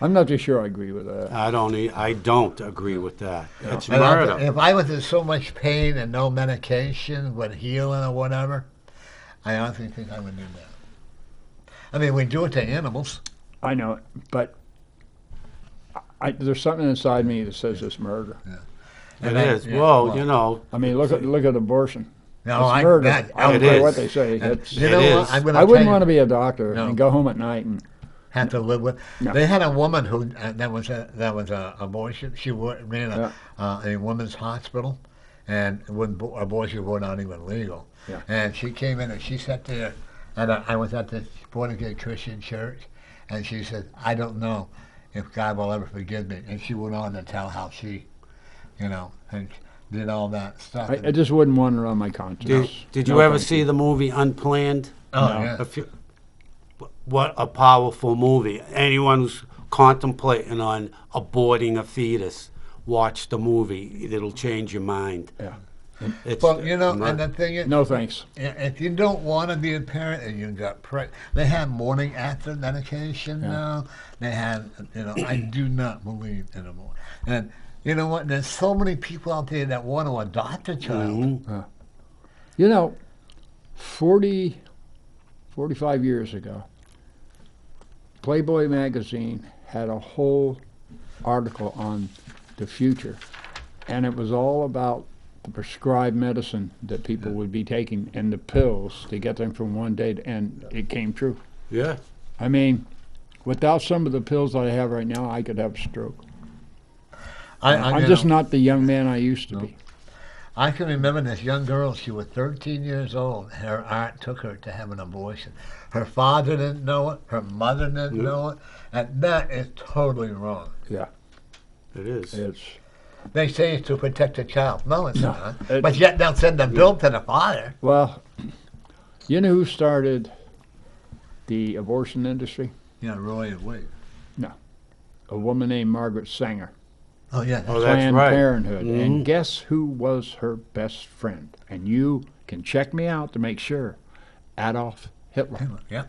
I'm not too sure I agree with that. I don't agree with that. It's And murder. if I was in so much pain and no medication would healing or whatever, I honestly think I would do that. I mean, we do it to animals. I know it, but there's something inside me that says it's murder. It is. Well, you know. I mean, look at abortion. No, It's murder. that- I don't It care is. what they say. It's, You know It what? is. I'm gonna I wouldn't tell want to you, be a doctor No. and go home at night and have to live with. No. They had a woman who that was a abortion. She ran a women's hospital, and when abortion were not even legal. Yeah. And she came in and she sat there And I was at this born again Christian church, and she said, I don't know if God will ever forgive me. And she went on to tell how she, and did all that stuff. I just wouldn't want it on my conscience. Did No, you ever thank see the movie Unplanned? Oh, No. yeah. What a powerful movie. Anyone who's contemplating on aborting a fetus, watch the movie. It'll change your mind. Yeah. It's, Well, and the thing is, No thanks. if you don't want to be a parent and you got pregnant, they have morning after medication now. They have, I do not believe in it more. And you know what? There's so many people out there that want to adopt a child. 45 years ago, Playboy magazine had a whole article on the future, and it was all about the prescribed medicine that people would be taking and the pills to get them from one day to, and it came true. Yeah. I mean, without some of the pills that I have right now, I could have a stroke. I'm just not the young man I used to be. I can remember this young girl, she was 13 years old. Her aunt took her to have an abortion. Her father didn't know it, her mother didn't know it, and that is totally wrong. Yeah. It is. They say it's to protect the child. No, it's not. It- But yet they'll send the bill to the father. Well, you know who started the abortion industry? Yeah, Roy Wade. A woman named Margaret Sanger. Oh, yeah. Oh, that's Planned right. Parenthood. Mhm. And guess who was her best friend? And you can check me out to make sure. Adolf Hitler. Yeah.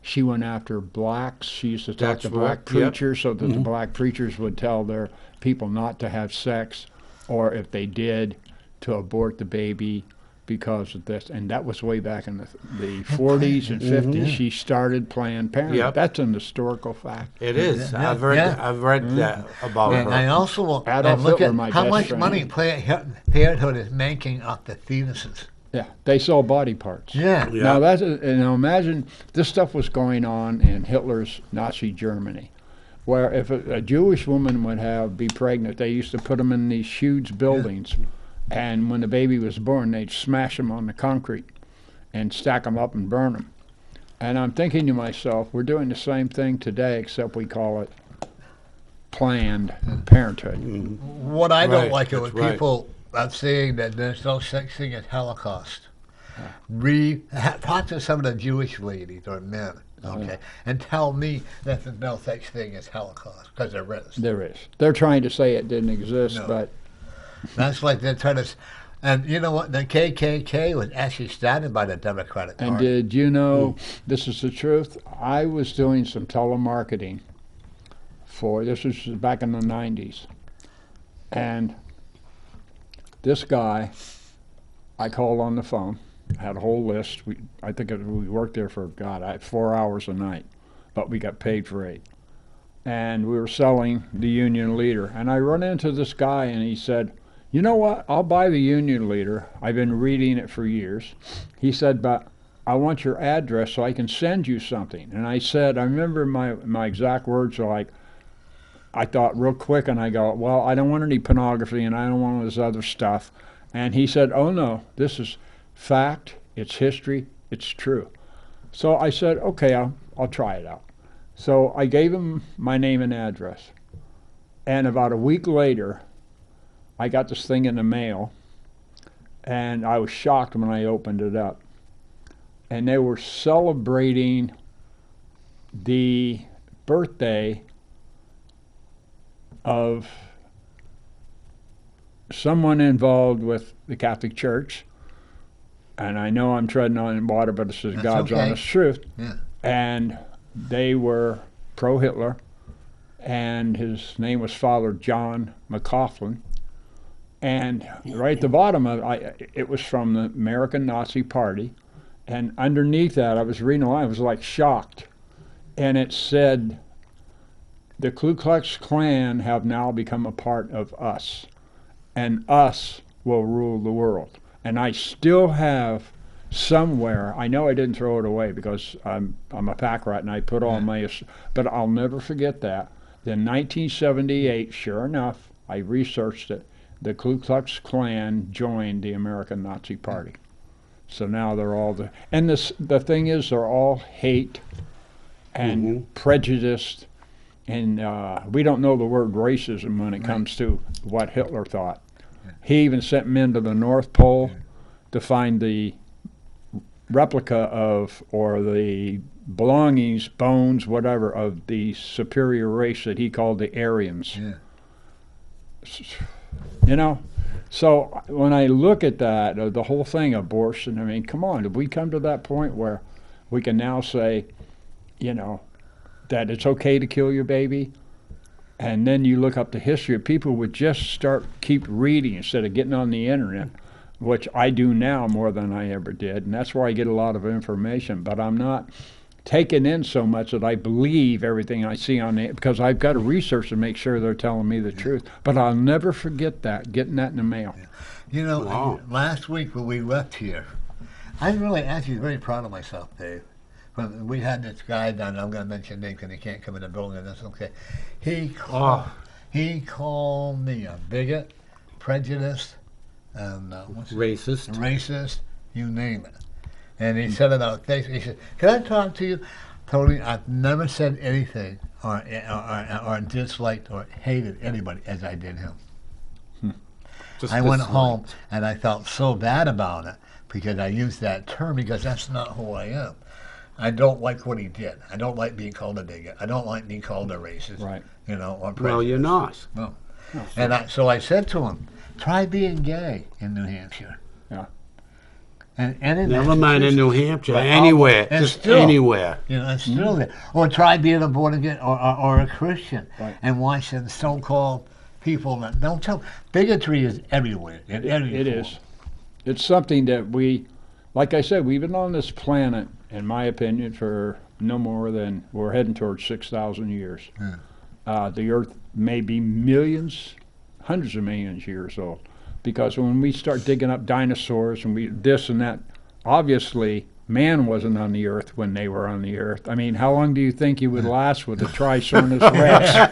She went after blacks. She used to talk That's to black right, yep. preachers so that the black preachers would tell their people not to have sex, or if they did, to abort the baby because of this. And that was way back in the 40s and 50s. She started Planned Parenthood. Yep. That's an historical fact. It is. Yeah, I've read. yeah. I've read that about And I her. also will Adolf look Hitler, at my how best much friend. money Planned Parenthood is making off the fetuses. Yeah, they sell body parts. Yeah. Yeah. Now imagine this stuff was going on in Hitler's Nazi Germany, where if a Jewish woman would be pregnant, they used to put them in these huge buildings, and when the baby was born, they'd smash them on the concrete and stack them up and burn them. And I'm thinking to myself, we're doing the same thing today, except we call it Planned Parenthood. What I don't Right, like is that's when right. people are saying that there's no such thing as Holocaust. Talk to some of the Jewish ladies or men, okay, and tell me that there's no such thing as Holocaust, because there is. There is. They're trying to say it didn't exist, No. but That's like they're trying to. And you know what? The KKK was actually started by the Democratic And Party. did you know, this is the truth, I was doing some telemarketing this was back in the 90s. And this guy, I called on the phone, had a whole list. We worked there for, 4 hours a night, but we got paid for 8. And we were selling the Union Leader. And I run into this guy and he said, you know what, I'll buy the Union Leader. I've been reading it for years. He said, but I want your address so I can send you something. And I said, I remember my exact words are like, I thought real quick and I go, well, I don't want any pornography and I don't want all this other stuff. And he said, oh no, this is fact, it's history, it's true. So I said, okay, I'll try it out. So I gave him my name and address. And about a week later, I got this thing in the mail, and I was shocked when I opened it up. And they were celebrating the birthday of someone involved with the Catholic Church. And I know I'm treading on water, but this is That's God's okay. honest truth. Yeah. And they were pro-Hitler, and his name was Father John McLaughlin. And right at the bottom of it was from the American Nazi Party. And underneath that, I was reading a line, I was like shocked. And it said, the Ku Klux Klan have now become a part of us, and us will rule the world. And I still have somewhere, I know I didn't throw it away because I'm a pack rat and I put all but I'll never forget that. In 1978, sure enough, I researched it, the Ku Klux Klan joined the American Nazi Party. So now they're all and the thing is, they're all hate and prejudiced, and we don't know the word racism when it comes to what Hitler thought. He even sent men to the North Pole to find the replica of, or the belongings, bones, whatever, of the superior race that he called the Aryans. Yeah. You know? So when I look at that, the whole thing, abortion, I mean, come on, have we come to that point where we can now say, you know, that it's okay to kill your baby? And then you look up the history of people would just keep reading instead of getting on the internet, which I do now more than I ever did. And that's where I get a lot of information. But I'm not taking in so much that I believe everything I see on it, because I've got to research to make sure they're telling me the truth. But I'll never forget that, getting that in the mail. You know, last week when we left here, I'm really actually very proud of myself, Dave. We had this guy down, I'm going to mention names because he can't come in the building, and that's okay. He called me a bigot, prejudiced, and racist, you name it. And he said it on Facebook. He said, "Can I talk to you?" Tony, I've never said anything or disliked or hated anybody as I did him. I went home and I felt so bad about it because I used that term, because that's not who I am. I don't like what he did. I don't like being called a bigot. I don't like being called a racist. Right. You know, or prejudiced. Well, you're not. No. And so I said to him, try being gay in New Hampshire. Yeah. And Never mind in New Hampshire, But anywhere, and just still, anywhere. You know, it's still there. Or try being a born again or a Christian, right, and watch them so-called people that don't tell. Bigotry is everywhere. It is. It's something that we, like I said, we've been on this planet, in my opinion, for no more than, we're heading towards 6,000 years. The Earth may be millions, hundreds of millions years old. Because when we start digging up dinosaurs and this and that, obviously man wasn't on the Earth when they were on the Earth. I mean, how long do you think you would last with a Triceratops Rex?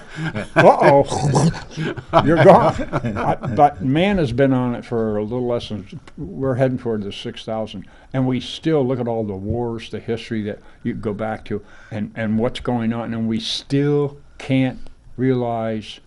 You're gone. But man has been on it for a little less than, we're heading toward the 6,000. And we still look at all the wars, the history that you go back to, and what's going on, and we still can't realize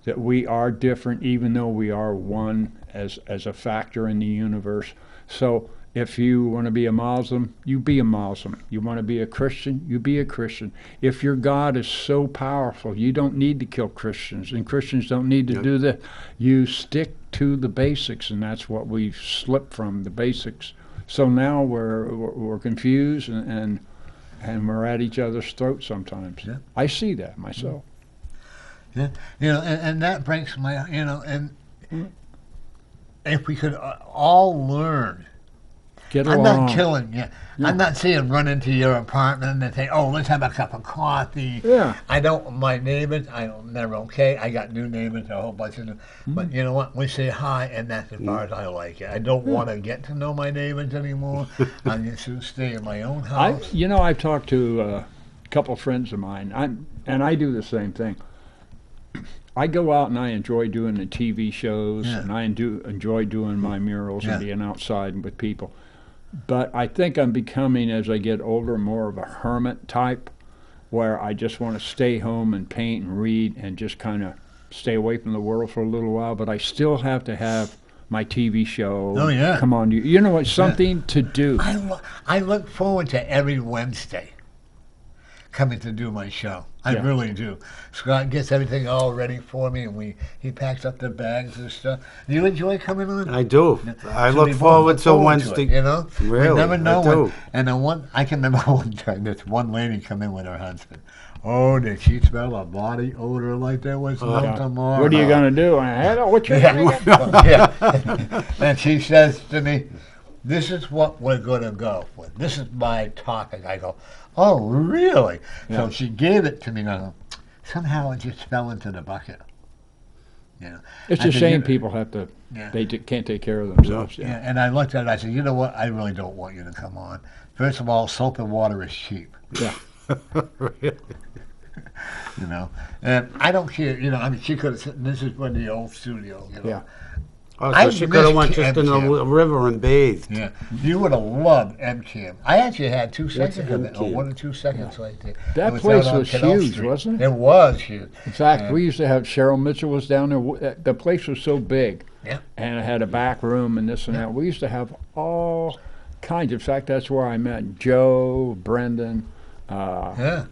that we are different, even though we are one as a factor in the universe. So if you want to be a Muslim, you be a Muslim. You want to be a Christian, you be a Christian. If your God is so powerful, you don't need to kill Christians, and Christians don't need to do that. You stick to the basics, and that's what we've slipped from, the basics. So now we're confused, and we're at each other's throats sometimes. Yeah. I see that myself. Yeah, you know, and that breaks my, you know, and if we could all learn. Get I'm along. not killing you. No. I'm not saying run into your apartment and say, "Oh, let's have a cup of coffee." Yeah. I don't. My neighbors, they're okay. I got new neighbors, a whole bunch of them. But you know what? We say hi, and that's as far as I like it. I don't want to get to know my neighbors anymore. I just stay in my own house. I've talked to a couple of friends of mine, and I do the same thing. I go out and I enjoy doing the TV shows, and I enjoy doing my murals and being outside with people. But I think I'm becoming, as I get older, more of a hermit type, where I just want to stay home and paint and read and just kind of stay away from the world for a little while. But I still have to have my TV show. Oh, yeah. Come on, you know, it's something to do. I look forward to every Wednesday coming to do my show. I really do. Scott gets everything all ready for me, and he packs up the bags and stuff. Do you enjoy coming on? I do. I look forward to Wednesday. You know, really, you never know I do. And I can remember one time this one lady come in with her husband. Oh, did she smell a body odor like there was no tomorrow? What are you gonna do? What you And she says to me, "This is what we're gonna go with. This is my topic." I go, "Oh, really?" So she gave it to me, and I go, somehow it just fell into the bucket. You know, it's a shame people have to. They can't take care of themselves. Yeah, and I looked at it. I said, "You know what? I really don't want you to come on. First of all, soap and water is cheap." Yeah. Really? You know, and I don't care. You know, I mean, she could have said, "This is from the old studio." You know? Yeah. Oh, so I she could have missed went just in camp. the river and bathed. Yeah, you would have loved M-Cam. I actually had 2 seconds of it, or M-Cam? 1 or 2 seconds right there. That It place out on was Canal huge, Street. wasn't it? It was huge. In fact, And- we used to have Cheryl Mitchell was down there. The place was so big, Yeah. and it had a back room and this and that. We used to have all kinds. In fact, that's where I met Joe, Brendan, Yeah.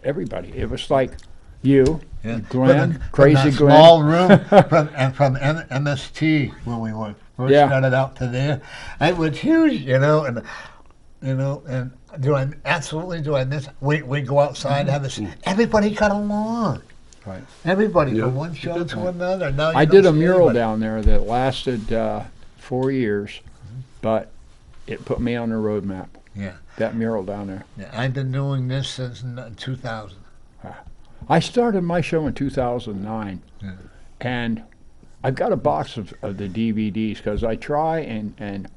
everybody. It was like you, Yeah. Glenn, From Crazy that Glenn. small room from MST when we were first Yeah. started out to there, it was huge, and do I absolutely do I miss? We go outside and have this. Everybody got along. Right. Everybody Yeah. from one show to another. Now you I don't did a see mural anybody. down there that lasted 4 years, but it put me on the road map. Yeah. That mural down there. Yeah, I've been doing this since 2000. I started my show in 2009, Yeah. and I've got a box of the DVDs because I try and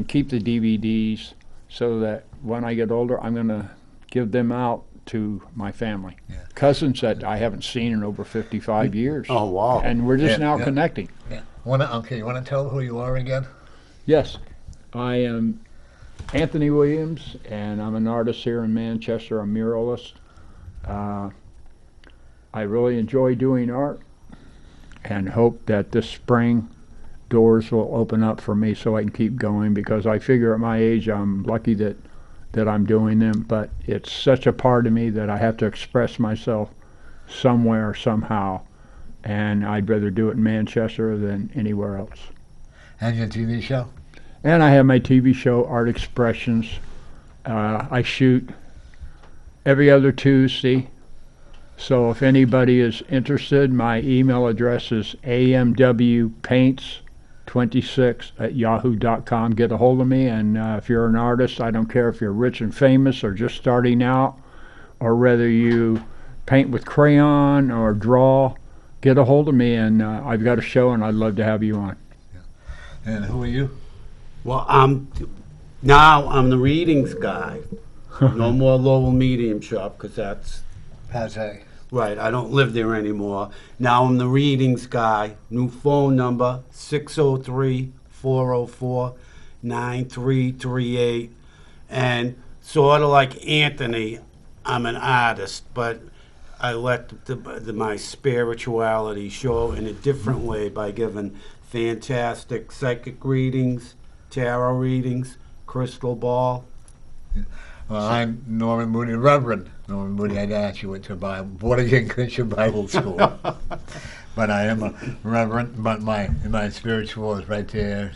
keep the DVDs so that when I get older, I'm going to give them out to my family. Yeah. Cousins that I haven't seen in over 55 years. Oh, wow. And we're just Yeah, now yeah. connecting. Yeah. You want to tell who you are again? Yes, I am Anthony Williams, and I'm an artist here in Manchester, a muralist. I really enjoy doing art and hope that this spring doors will open up for me so I can keep going, because I figure at my age I'm lucky that I'm doing them, but it's such a part of me that I have to express myself somewhere, somehow, and I'd rather do it in Manchester than anywhere else. And your TV show? And I have my TV show, Art Expressions. I shoot every other Tuesday. So if anybody is interested, my email address is amwpaints26@yahoo.com. Get a hold of me, and if you're an artist, I don't care if you're rich and famous or just starting out, or whether you paint with crayon or draw, get a hold of me, and I've got a show, and I'd love to have you on. And who are you? Well, now I'm the readings guy. No more Lowell Medium Shop, because that's Passe. right. I don't live there anymore. Now I'm the readings guy. New phone number, 603-404-9338. And sort of like Anthony, I'm an artist, but I let my spirituality show in a different way by giving fantastic psychic readings, tarot readings, crystal ball. Well, I'm Norman Moody, Reverend Norman Moody. I actually went to Born Again Christian Bible School. But I am a Reverend, but my spiritual is right there.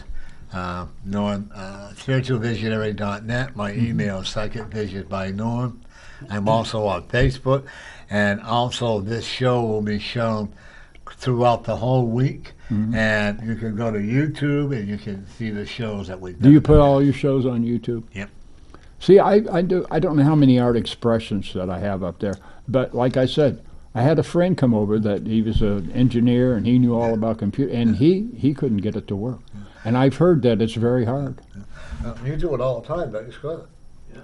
Norm, spiritualvisionary.net. My email is psychicvisions by Norm. I'm also on Facebook, and also this show will be shown throughout the whole week. And you can go to YouTube and you can see the shows that we've done. Do you put all your shows on YouTube? Yep. See, I don't know how many art expressions that I have up there, but like I said, I had a friend come over that he was an engineer and he knew all about computer, and he couldn't get it to work. And I've heard that it's very hard. You do it all the time, don't you, Scott?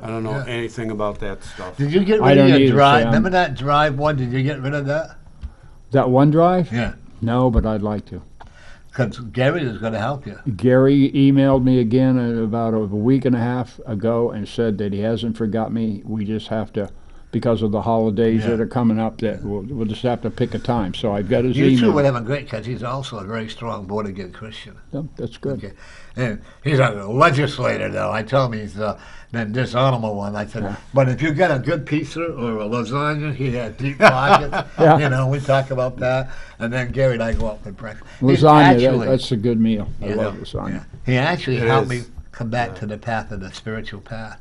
I don't know Yeah. anything about that stuff. Did you get I rid don't of your either, drive? Sam. Remember that drive one? Did you get rid of that? That OneDrive? Yeah. No, but I'd like to. Because Gary is going to help you. Gary emailed me again about a week and a half ago and said that he hasn't forgot me. We just have to, because of the holidays Yeah. that are coming up, that we'll just have to pick a time. So I've got his You two email. would have a great, because he's also a very strong born again Christian. Oh, that's good. Okay. And he's a legislator, though. I tell him he's been dishonorable one. I said, Yeah. but if you get a good pizza or a lasagna, he has deep pockets. Yeah. You know, we talk about that. And then Gary and I go out for breakfast. He's Lasagna, actually- that's a good meal. I Yeah. love lasagna. Yeah. He actually It helped is. me come back to the path of the spiritual path.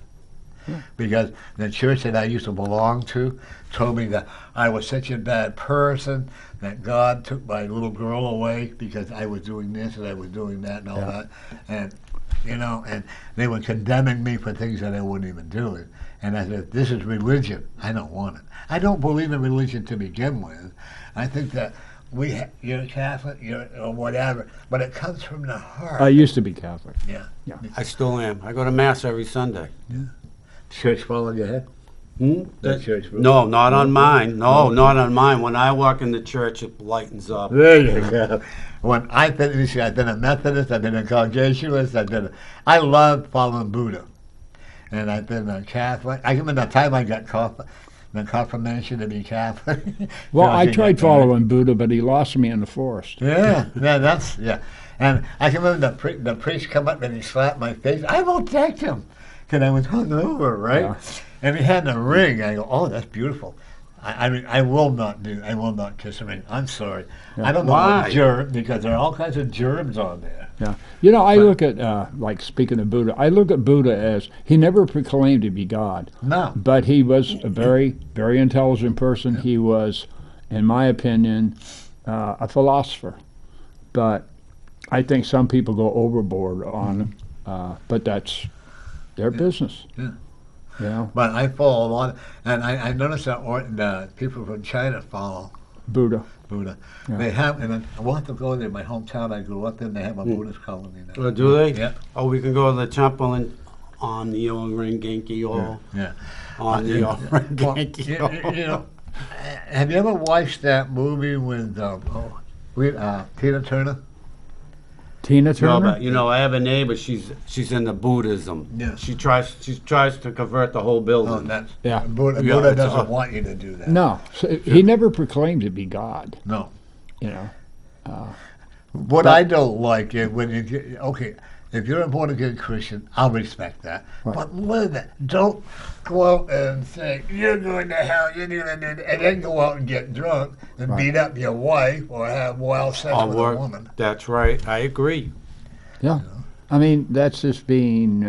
Because the church that I used to belong to told me that I was such a bad person, that God took my little girl away because I was doing this and I was doing that and all Yeah. that. And, you know, and they were condemning me for things that I wouldn't even do it. And I said, this is religion. I don't want it. I don't believe in religion to begin with. I think that you're Catholic, or whatever, but it comes from the heart. I used to be Catholic. Yeah. I still am. I go to Mass every Sunday. Church following your head? That church roof? No, not on mine. No, not on mine. When I walk in the church, it lightens up. There you go. When I've been a Methodist, I've been a Congregationalist, I love following Buddha. And I've been a Catholic. I remember the time I got the confirmation to be Catholic. Well, So I tried got following Buddha, but he lost me in the forest. Yeah, yeah. And I can remember the priest come up and he slapped my face. I won't take him because I was hungover, right? Yeah. And he had the ring. I go, oh, that's beautiful. I mean, I will not kiss a ring. I'm sorry. Yeah. I don't know Why? what germ, because there are all kinds of germs on there. Yeah. You know, I look at, like speaking of Buddha, I look at Buddha as, he never proclaimed to be God. No. But he was a very, very intelligent person. He was, in my opinion, a philosopher. But I think some people go overboard on him. But that's their business. Yeah. You know, But I follow a lot, and I noticed that the people from China follow Buddha. Buddha. Yeah. They have, and I want to go there. My hometown I grew up in, they have a Buddhist colony now. Oh, do they? Yeah. Oh, we can go to the temple and on the Oringenki or Yeah. on the Well, Oringenki. you know, have you ever watched that movie with Tina Turner? Tina No, Turner? but I have a neighbor. She's into Buddhism. Yeah. She tries to convert the whole Oh, building. that's Yeah. Buddha, Yeah, Buddha it's doesn't a- want you to do that. No, so he never proclaimed to be God. No. You know, What I don't like is when if you're a born again Christian, I'll respect that. Right. But with it, don't go out and say you're going to hell, you're going to do, and then go out and get drunk and Right. beat up your wife or have wild sex I'll with work. a woman. That's right. I agree. yeah. I mean, that's just being,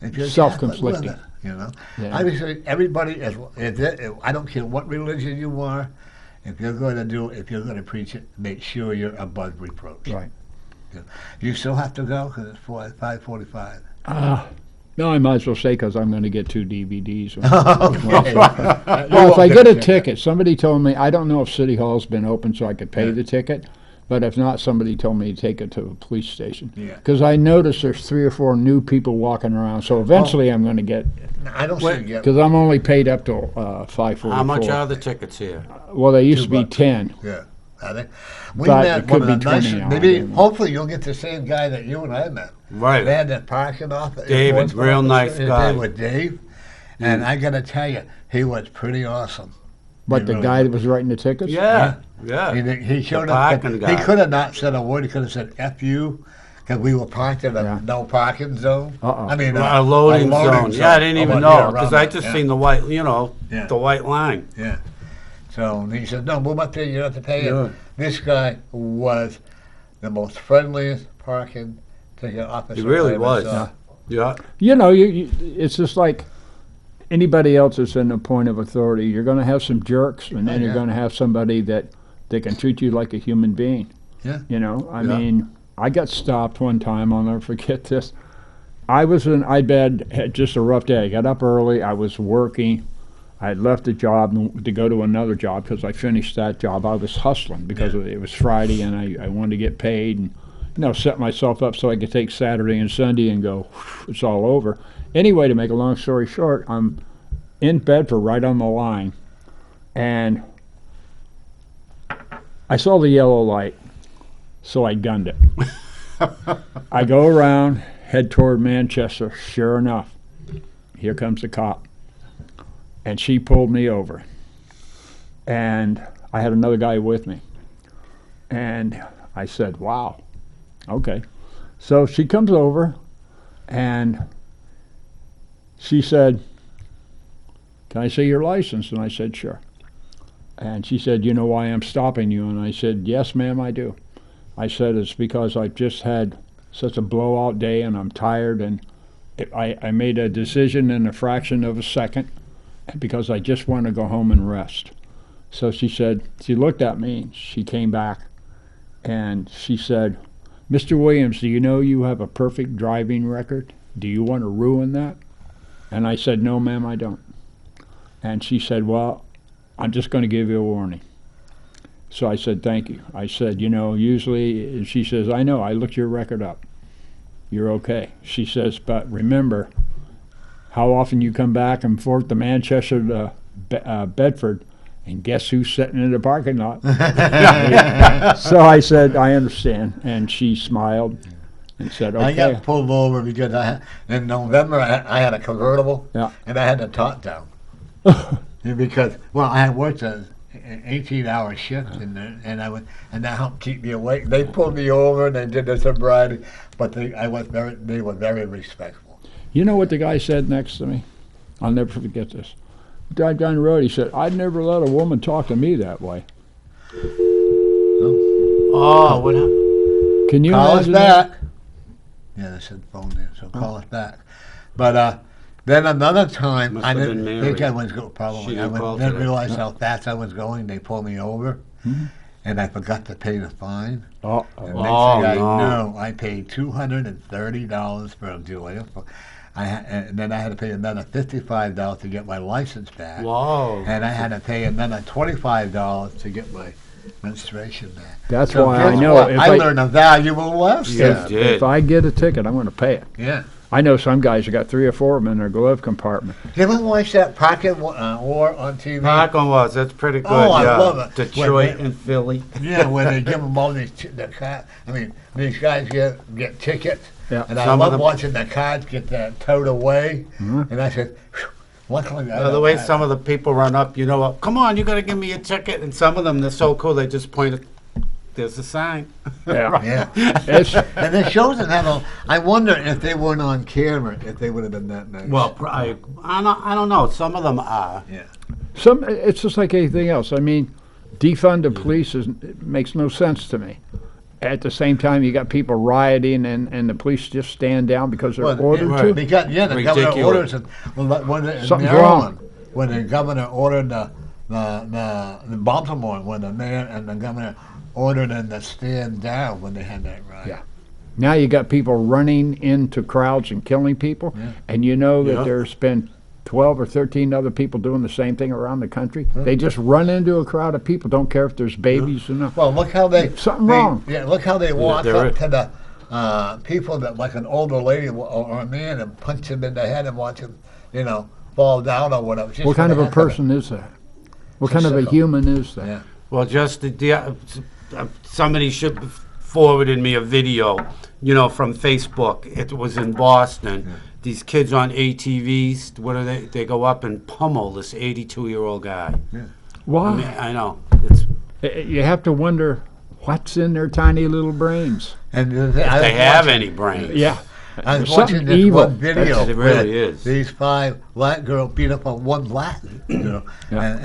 If you're Self-conflicting. Catholic, with it, you know. Yeah. I would say everybody is. I don't care what religion you are. If you're going to preach it, make sure you're above reproach. right. You still have to go because it's 5:45. No, I might as well say because I'm going to get 2 DVDs. Okay. Well, if I get a ticket, somebody told me, I don't know if City Hall's been open so I could pay the ticket, but if not, somebody told me to take it to a police station. Yeah. Because I noticed there's 3 or 4 new people walking around, so eventually I'm going to get, I don't see you get. because I'm only paid up till 5:44. How much are the tickets here? Well, they used to be $2. 10. Yeah. I think we But met it could one of be the 20 nicest. now, I Maybe don't know. hopefully you'll get the same guy that you and I met. Right. They had that parking off. David, real nice His guy. name was Dave, and I got to tell you, he was pretty awesome. But He the really guy was. that was writing the tickets? Yeah. Yeah. He showed The up. parking He guy. could have not said a word. He could have said "F you," because we were parked in a Yeah. no parking zone. Uh-oh. I mean, A loading zone. Yeah, I didn't even know because I just seen the white, Yeah. the white line. Yeah. So he said, "No, move up there. You don't have to pay Yeah. it." This guy was the most friendliest parking ticket officer. He really I ever was. saw. Yeah. You know, it's just like anybody else that's in a point of authority. You're going to have some jerks, and then Oh, you're yeah. going to have somebody that can treat you like a human being. Yeah. You know, I Yeah. mean, I got stopped one time. I'll never forget this. had just a rough day. I got up early. I was working. I had left the job to go to another job because I finished that job. I was hustling because it was Friday and I wanted to get paid and set myself up so I could take Saturday and Sunday and go, it's all over. Anyway, to make a long story short, I'm in Bedford right on the line, and I saw the yellow light, so I gunned it. I go around, head toward Manchester. Sure enough, here comes the cop. And she pulled me over. And I had another guy with me. And I said, wow, okay. So she comes over and she said, can I see your license? And I said, sure. And she said, you know why I'm stopping you? And I said, yes, ma'am, I do. I said, it's because I've just had such a blowout day and I'm tired, and I made a decision in a fraction of a second because I just want to go home and rest. So she looked at me, she came back, and she said, Mr. Williams, do you know you have a perfect driving record? Do you want to ruin that? And I said, no, ma'am, I don't. And she said, well, I'm just going to give you a warning. So I said, thank you. I said, usually, and she says, I know, I looked your record up. You're okay. She says, but remember how often you come back and forth to Manchester to Bedford, and guess who's sitting in the parking lot? So I said, I understand. And she smiled and said, okay. I got pulled over because in November I had a convertible, Yeah. and I had the top down. Because, well, I had worked an 18-hour shift in there, and that helped keep me awake. They pulled me over and they did the sobriety, but they were very respectful. You know what the guy said next to me? I'll never forget this. Drive down the road, he said, I'd never let a woman talk to me that way. Oh, what happened? Can you Call us imagine that? back. Yeah, they said phone there, so call us back. But then another time, Must I have didn't been think married. I was going. She Probably, I didn't call didn't today. realize how fast I was going. They pulled me over, and I forgot to pay the fine. Oh, And next Oh, thing I no. know, I paid $230 for a delay. And then I had to pay another $55 to get my license back. Whoa. And I had to pay another $25 to get my registration back. that's So why I guess know what? if I learned a valuable lesson. You if, did. if I get a ticket, I'm going to pay it. Yeah. I know some guys have got 3 or 4 of them in their glove compartment. You ever watch that Pocket War on TV? Parking was, that's pretty good. Oh, I yeah. love it. Detroit When- and Philly. Yeah, where they give them all these these guys get tickets. Yeah. And I Some of love them- watching the cars get that towed away. And I said, "Phew, luckily I The don't way have some of the people run up, you know, come on, you got to give me a ticket. And some of them, they're so cool, they just point at, there's a sign. Yeah. Yeah. It's, And it shows them how I wonder if they weren't on camera, if they would have been that nice. Well, I don't know. Some of them are. Yeah. it's just like anything else. I mean, defund the police it makes no sense to me. At the same time, you got people rioting, and the police just stand down because they're ordered right. to. Because, the governor Ridiculous. orders it. Well, when in Something's Maryland, when the governor ordered the Baltimore, when the mayor and the governor ordered them to stand down when they had that riot. Yeah. Now you got people running into crowds and killing people, Yeah. and you know that Yeah. there's been 12 or 13 other people doing the same thing around the country. They just run into a crowd of people, don't care if there's babies or not. Well, look how Something wrong. Yeah, look how they walk there up is. to the people that, like an older lady or a man, and punch him in the head and watch him, fall down or whatever. Just What kind for of the a heck of it. person is that? What kind of a sicko. human is that? Yeah. Well, just somebody should have forwarded me a video, from Facebook. It was in Boston. These kids on ATVs, what are they? They go up and pummel this 82-year-old guy. Why? I know. It's, You have to wonder what's in their tiny little brains. And if they have any brains. Yeah. I was There's watching something this evil. one video. That's- it where really is. These 5 black girls beat up on one black girl, Yeah.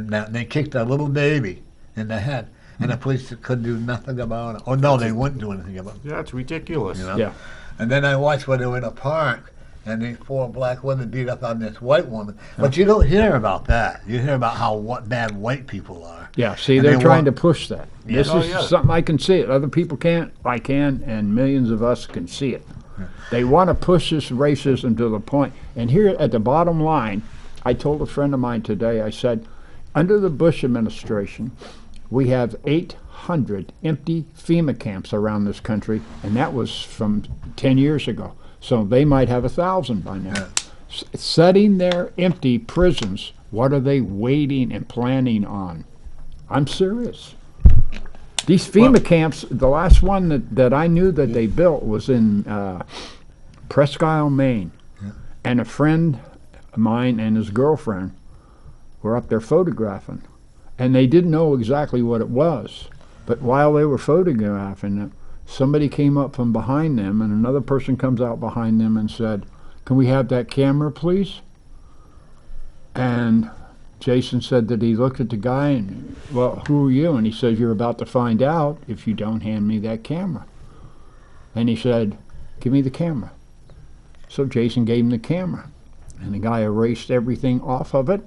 and they kicked a little baby in the head, and the police couldn't do nothing about it. Oh no, they wouldn't do anything about it. Yeah, it's ridiculous. Yeah. And then I watched when they were in a park, and these 4 black women beat up on this white woman. But you don't hear about that. You hear about what bad white people are. Yeah, see, And they're they trying to want- push that. Yeah. This Oh, is yeah. something I can see it. Other people can't. I can, and millions of us can see it. They want to push this racism to the point. And here at the bottom line, I told a friend of mine today, I said, under the Bush administration, we have 800 empty FEMA camps around this country, and that was from 10 years ago. So they might have 1,000 by now. Setting their empty prisons, what are they waiting and planning on? I'm serious. These FEMA camps, the last one that I knew that they built was in Presque Isle, Maine. And a friend of mine and his girlfriend were up there photographing. And they didn't know exactly what it was. But while they were photographing it, somebody came up from behind them, and another person comes out behind them and said, "Can we have that camera, please?" And Jason said that he looked at the guy and, "Well, who are you?" And he says, "You're about to find out if you don't hand me that camera." And he said, "Give me the camera." So Jason gave him the camera. And the guy erased everything off of it,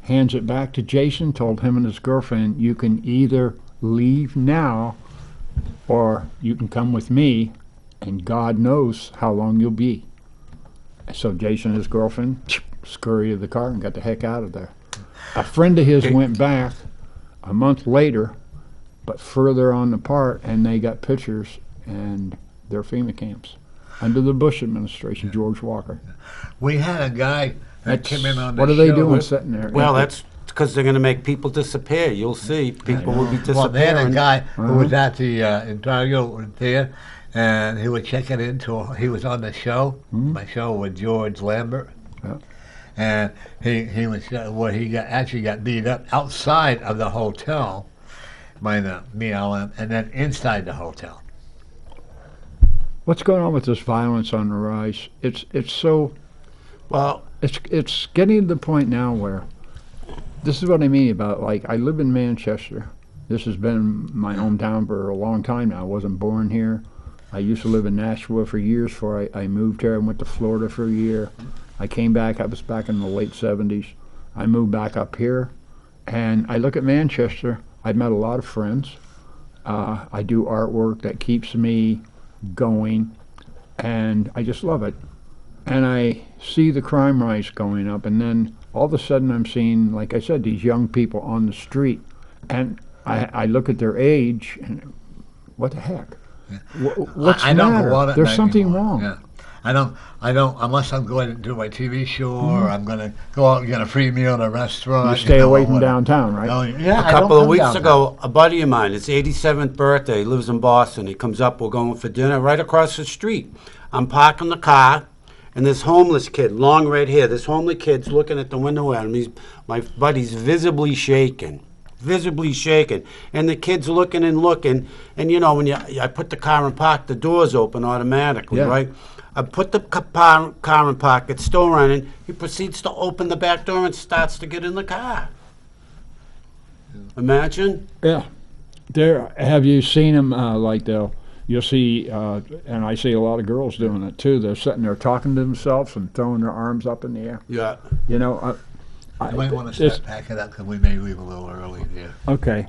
hands it back to Jason, told him and his girlfriend, "You can either leave now or you can come with me, and God knows how long you'll be." So Jason and his girlfriend scurried to the car and got the heck out of there. A friend of his went back a month later, but further on apart, and they got pictures and they're FEMA camps. under the Bush administration, George Walker. We had a guy that came in on the What are they show. doing sitting there? Well, that's because they're going to make people disappear. You'll see. People will be Well, they had a disappearing. guy who was at the Ontario there, and he was checking into. He was on the show, my show with George Lambert, Yeah. and he was where he actually got beat up outside of the hotel by the BLM, and then inside the hotel. What's going on with this violence on the rise? It's so Well, it's getting to the point now where this is what I mean about, like, I live in Manchester. This has been my hometown for a long time now. I wasn't born here. I used to live in Nashville for years before I moved here. I went to Florida for a year. I came back. I was back in the late 70s. I moved back up here, and I look at Manchester. I've met a lot of friends. I do artwork that keeps me going, and I just love it. And I see the crime rise going up, and then all of a sudden I'm seeing, like I said, these young people on the street, and I look at their age, and what the heck? What's the I don't matter? go out at There's night something anymore. wrong. Yeah. I don't, unless I'm going to do my TV show or I'm going to go out and get a free meal at a restaurant. You stay away from or whatever. downtown, right? Oh, yeah, a I don't couple of come weeks downtown. ago, a buddy of mine, his 87th birthday, he lives in Boston. He comes up, we're going for dinner right across the street. I'm parking the car, and this homeless kid, long red hair, this homeless kid's looking at the window at him. My buddy's visibly shaken. And the kid's looking, and you know, when I put the car in park, the doors open automatically, Yeah. right? I put the car in park, it's still running. He proceeds to open the back door and starts to get in the car. Imagine. Yeah. There. Have you seen them? You'll see, and I see a lot of girls doing it too. They're sitting there talking to themselves and throwing their arms up in the air. Yeah. You know. You might want to start packing up because we may leave a little early there. Okay.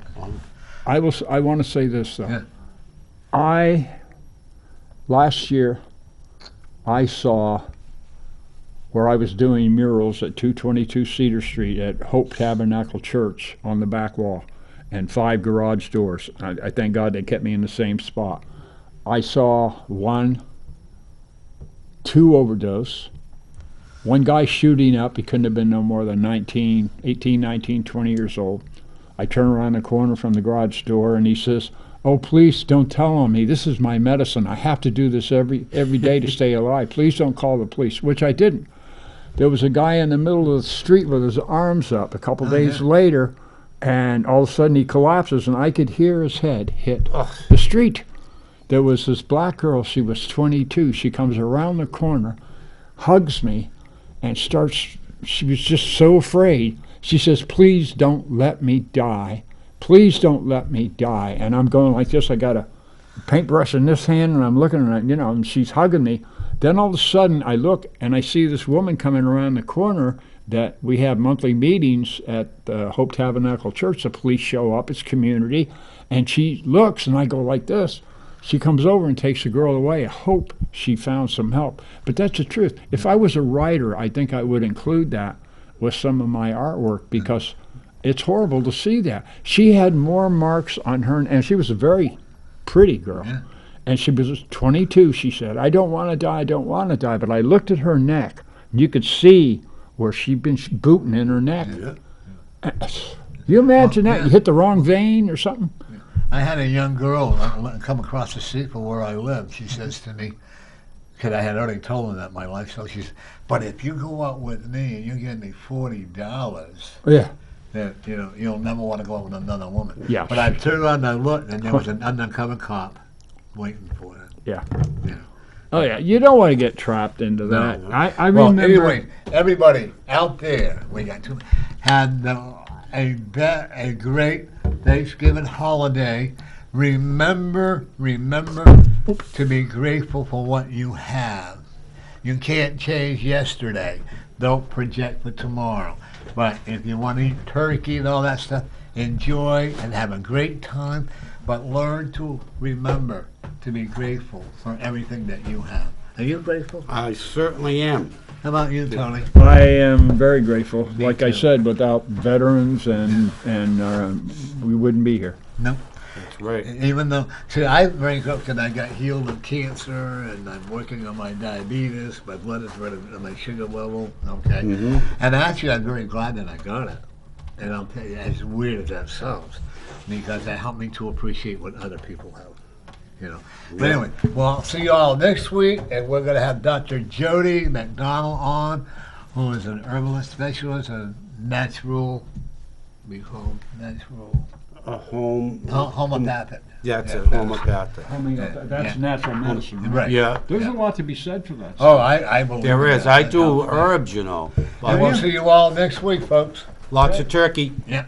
I want to say this though. Yeah. Last year, I saw where I was doing murals at 222 Cedar Street at Hope Tabernacle Church on the back wall, and 5 garage doors. I thank God they kept me in the same spot. I saw 2 overdose. One guy shooting up. He couldn't have been no more than 18, 19, 20 years old. I turn around the corner from the garage door, and he says, "Oh, please don't tell on me. This is my medicine. I have to do this every day to stay alive. Please don't call the police," which I didn't. There was a guy in the middle of the street with his arms up a couple days later, and all of a sudden he collapses, and I could hear his head hit the street. There was this black girl. She was 22. She comes around the corner, hugs me, and she was just so afraid. She says, "Please don't let me die. Please don't let me die." And I'm going like this. I got a paintbrush in this hand, and I'm looking at her, and she's hugging me. Then all of a sudden, I look, and I see this woman coming around the corner that we have monthly meetings at the Hope Tabernacle Church. The police show up. It's community. And she looks, and I go like this. She comes over and takes the girl away. I hope she found some help. But that's the truth. If I was a writer, I think I would include that with some of my artwork, because it's horrible to see that. She had more marks on her, and she was a very pretty girl. Yeah. And she was 22, she said. "I don't want to die, I don't want to die." But I looked at her neck, and you could see where she'd been booting in her neck. Yeah. You imagine Well, that? yeah. You hit the wrong vein or something? I had a young girl come across the street from where I live. She says to me, because I had already told her that in my life, so she said, "But if you go out with me and you give me $40, Yeah. then you'll never want to go out with another woman." Yeah. But I turned around and I looked, and there was an undercover cop waiting for her. Yeah. Yeah. Oh, yeah. You don't want to get trapped into that. No. I Well, remember. anyway, everybody out there, we got to had a great Thanksgiving holiday. Remember to be grateful for what you have. You can't change yesterday. Don't project for tomorrow. But if you want to eat turkey and all that stuff, enjoy and have a great time. But learn to remember to be grateful for everything that you have. Are you grateful? I certainly am. How about you, Tony? I am very grateful. Like I too. said, without veterans and we wouldn't be here. No. That's right. Even though, see, I bring up that I got healed of cancer, and I'm working on my diabetes, my blood is ready, my sugar level, okay? Mm-hmm. And actually, I'm very glad that I got it. And I'll tell you, as weird as that sounds, because that helped me to appreciate what other people have. You know. But anyway, well, I'll see you all next week, and we're going to have Dr. Jody Mcdonald on, who is an herbalist specialist, a natural, we call natural, A home. homeopathic. That's Yeah, a homeopathic. That's natural medicine, Right. Yeah, There's a lot to be said for that. Oh, I believe there in is. that. I do herbs, you know. And we'll see you all next week, folks. Lots of turkey. Yeah.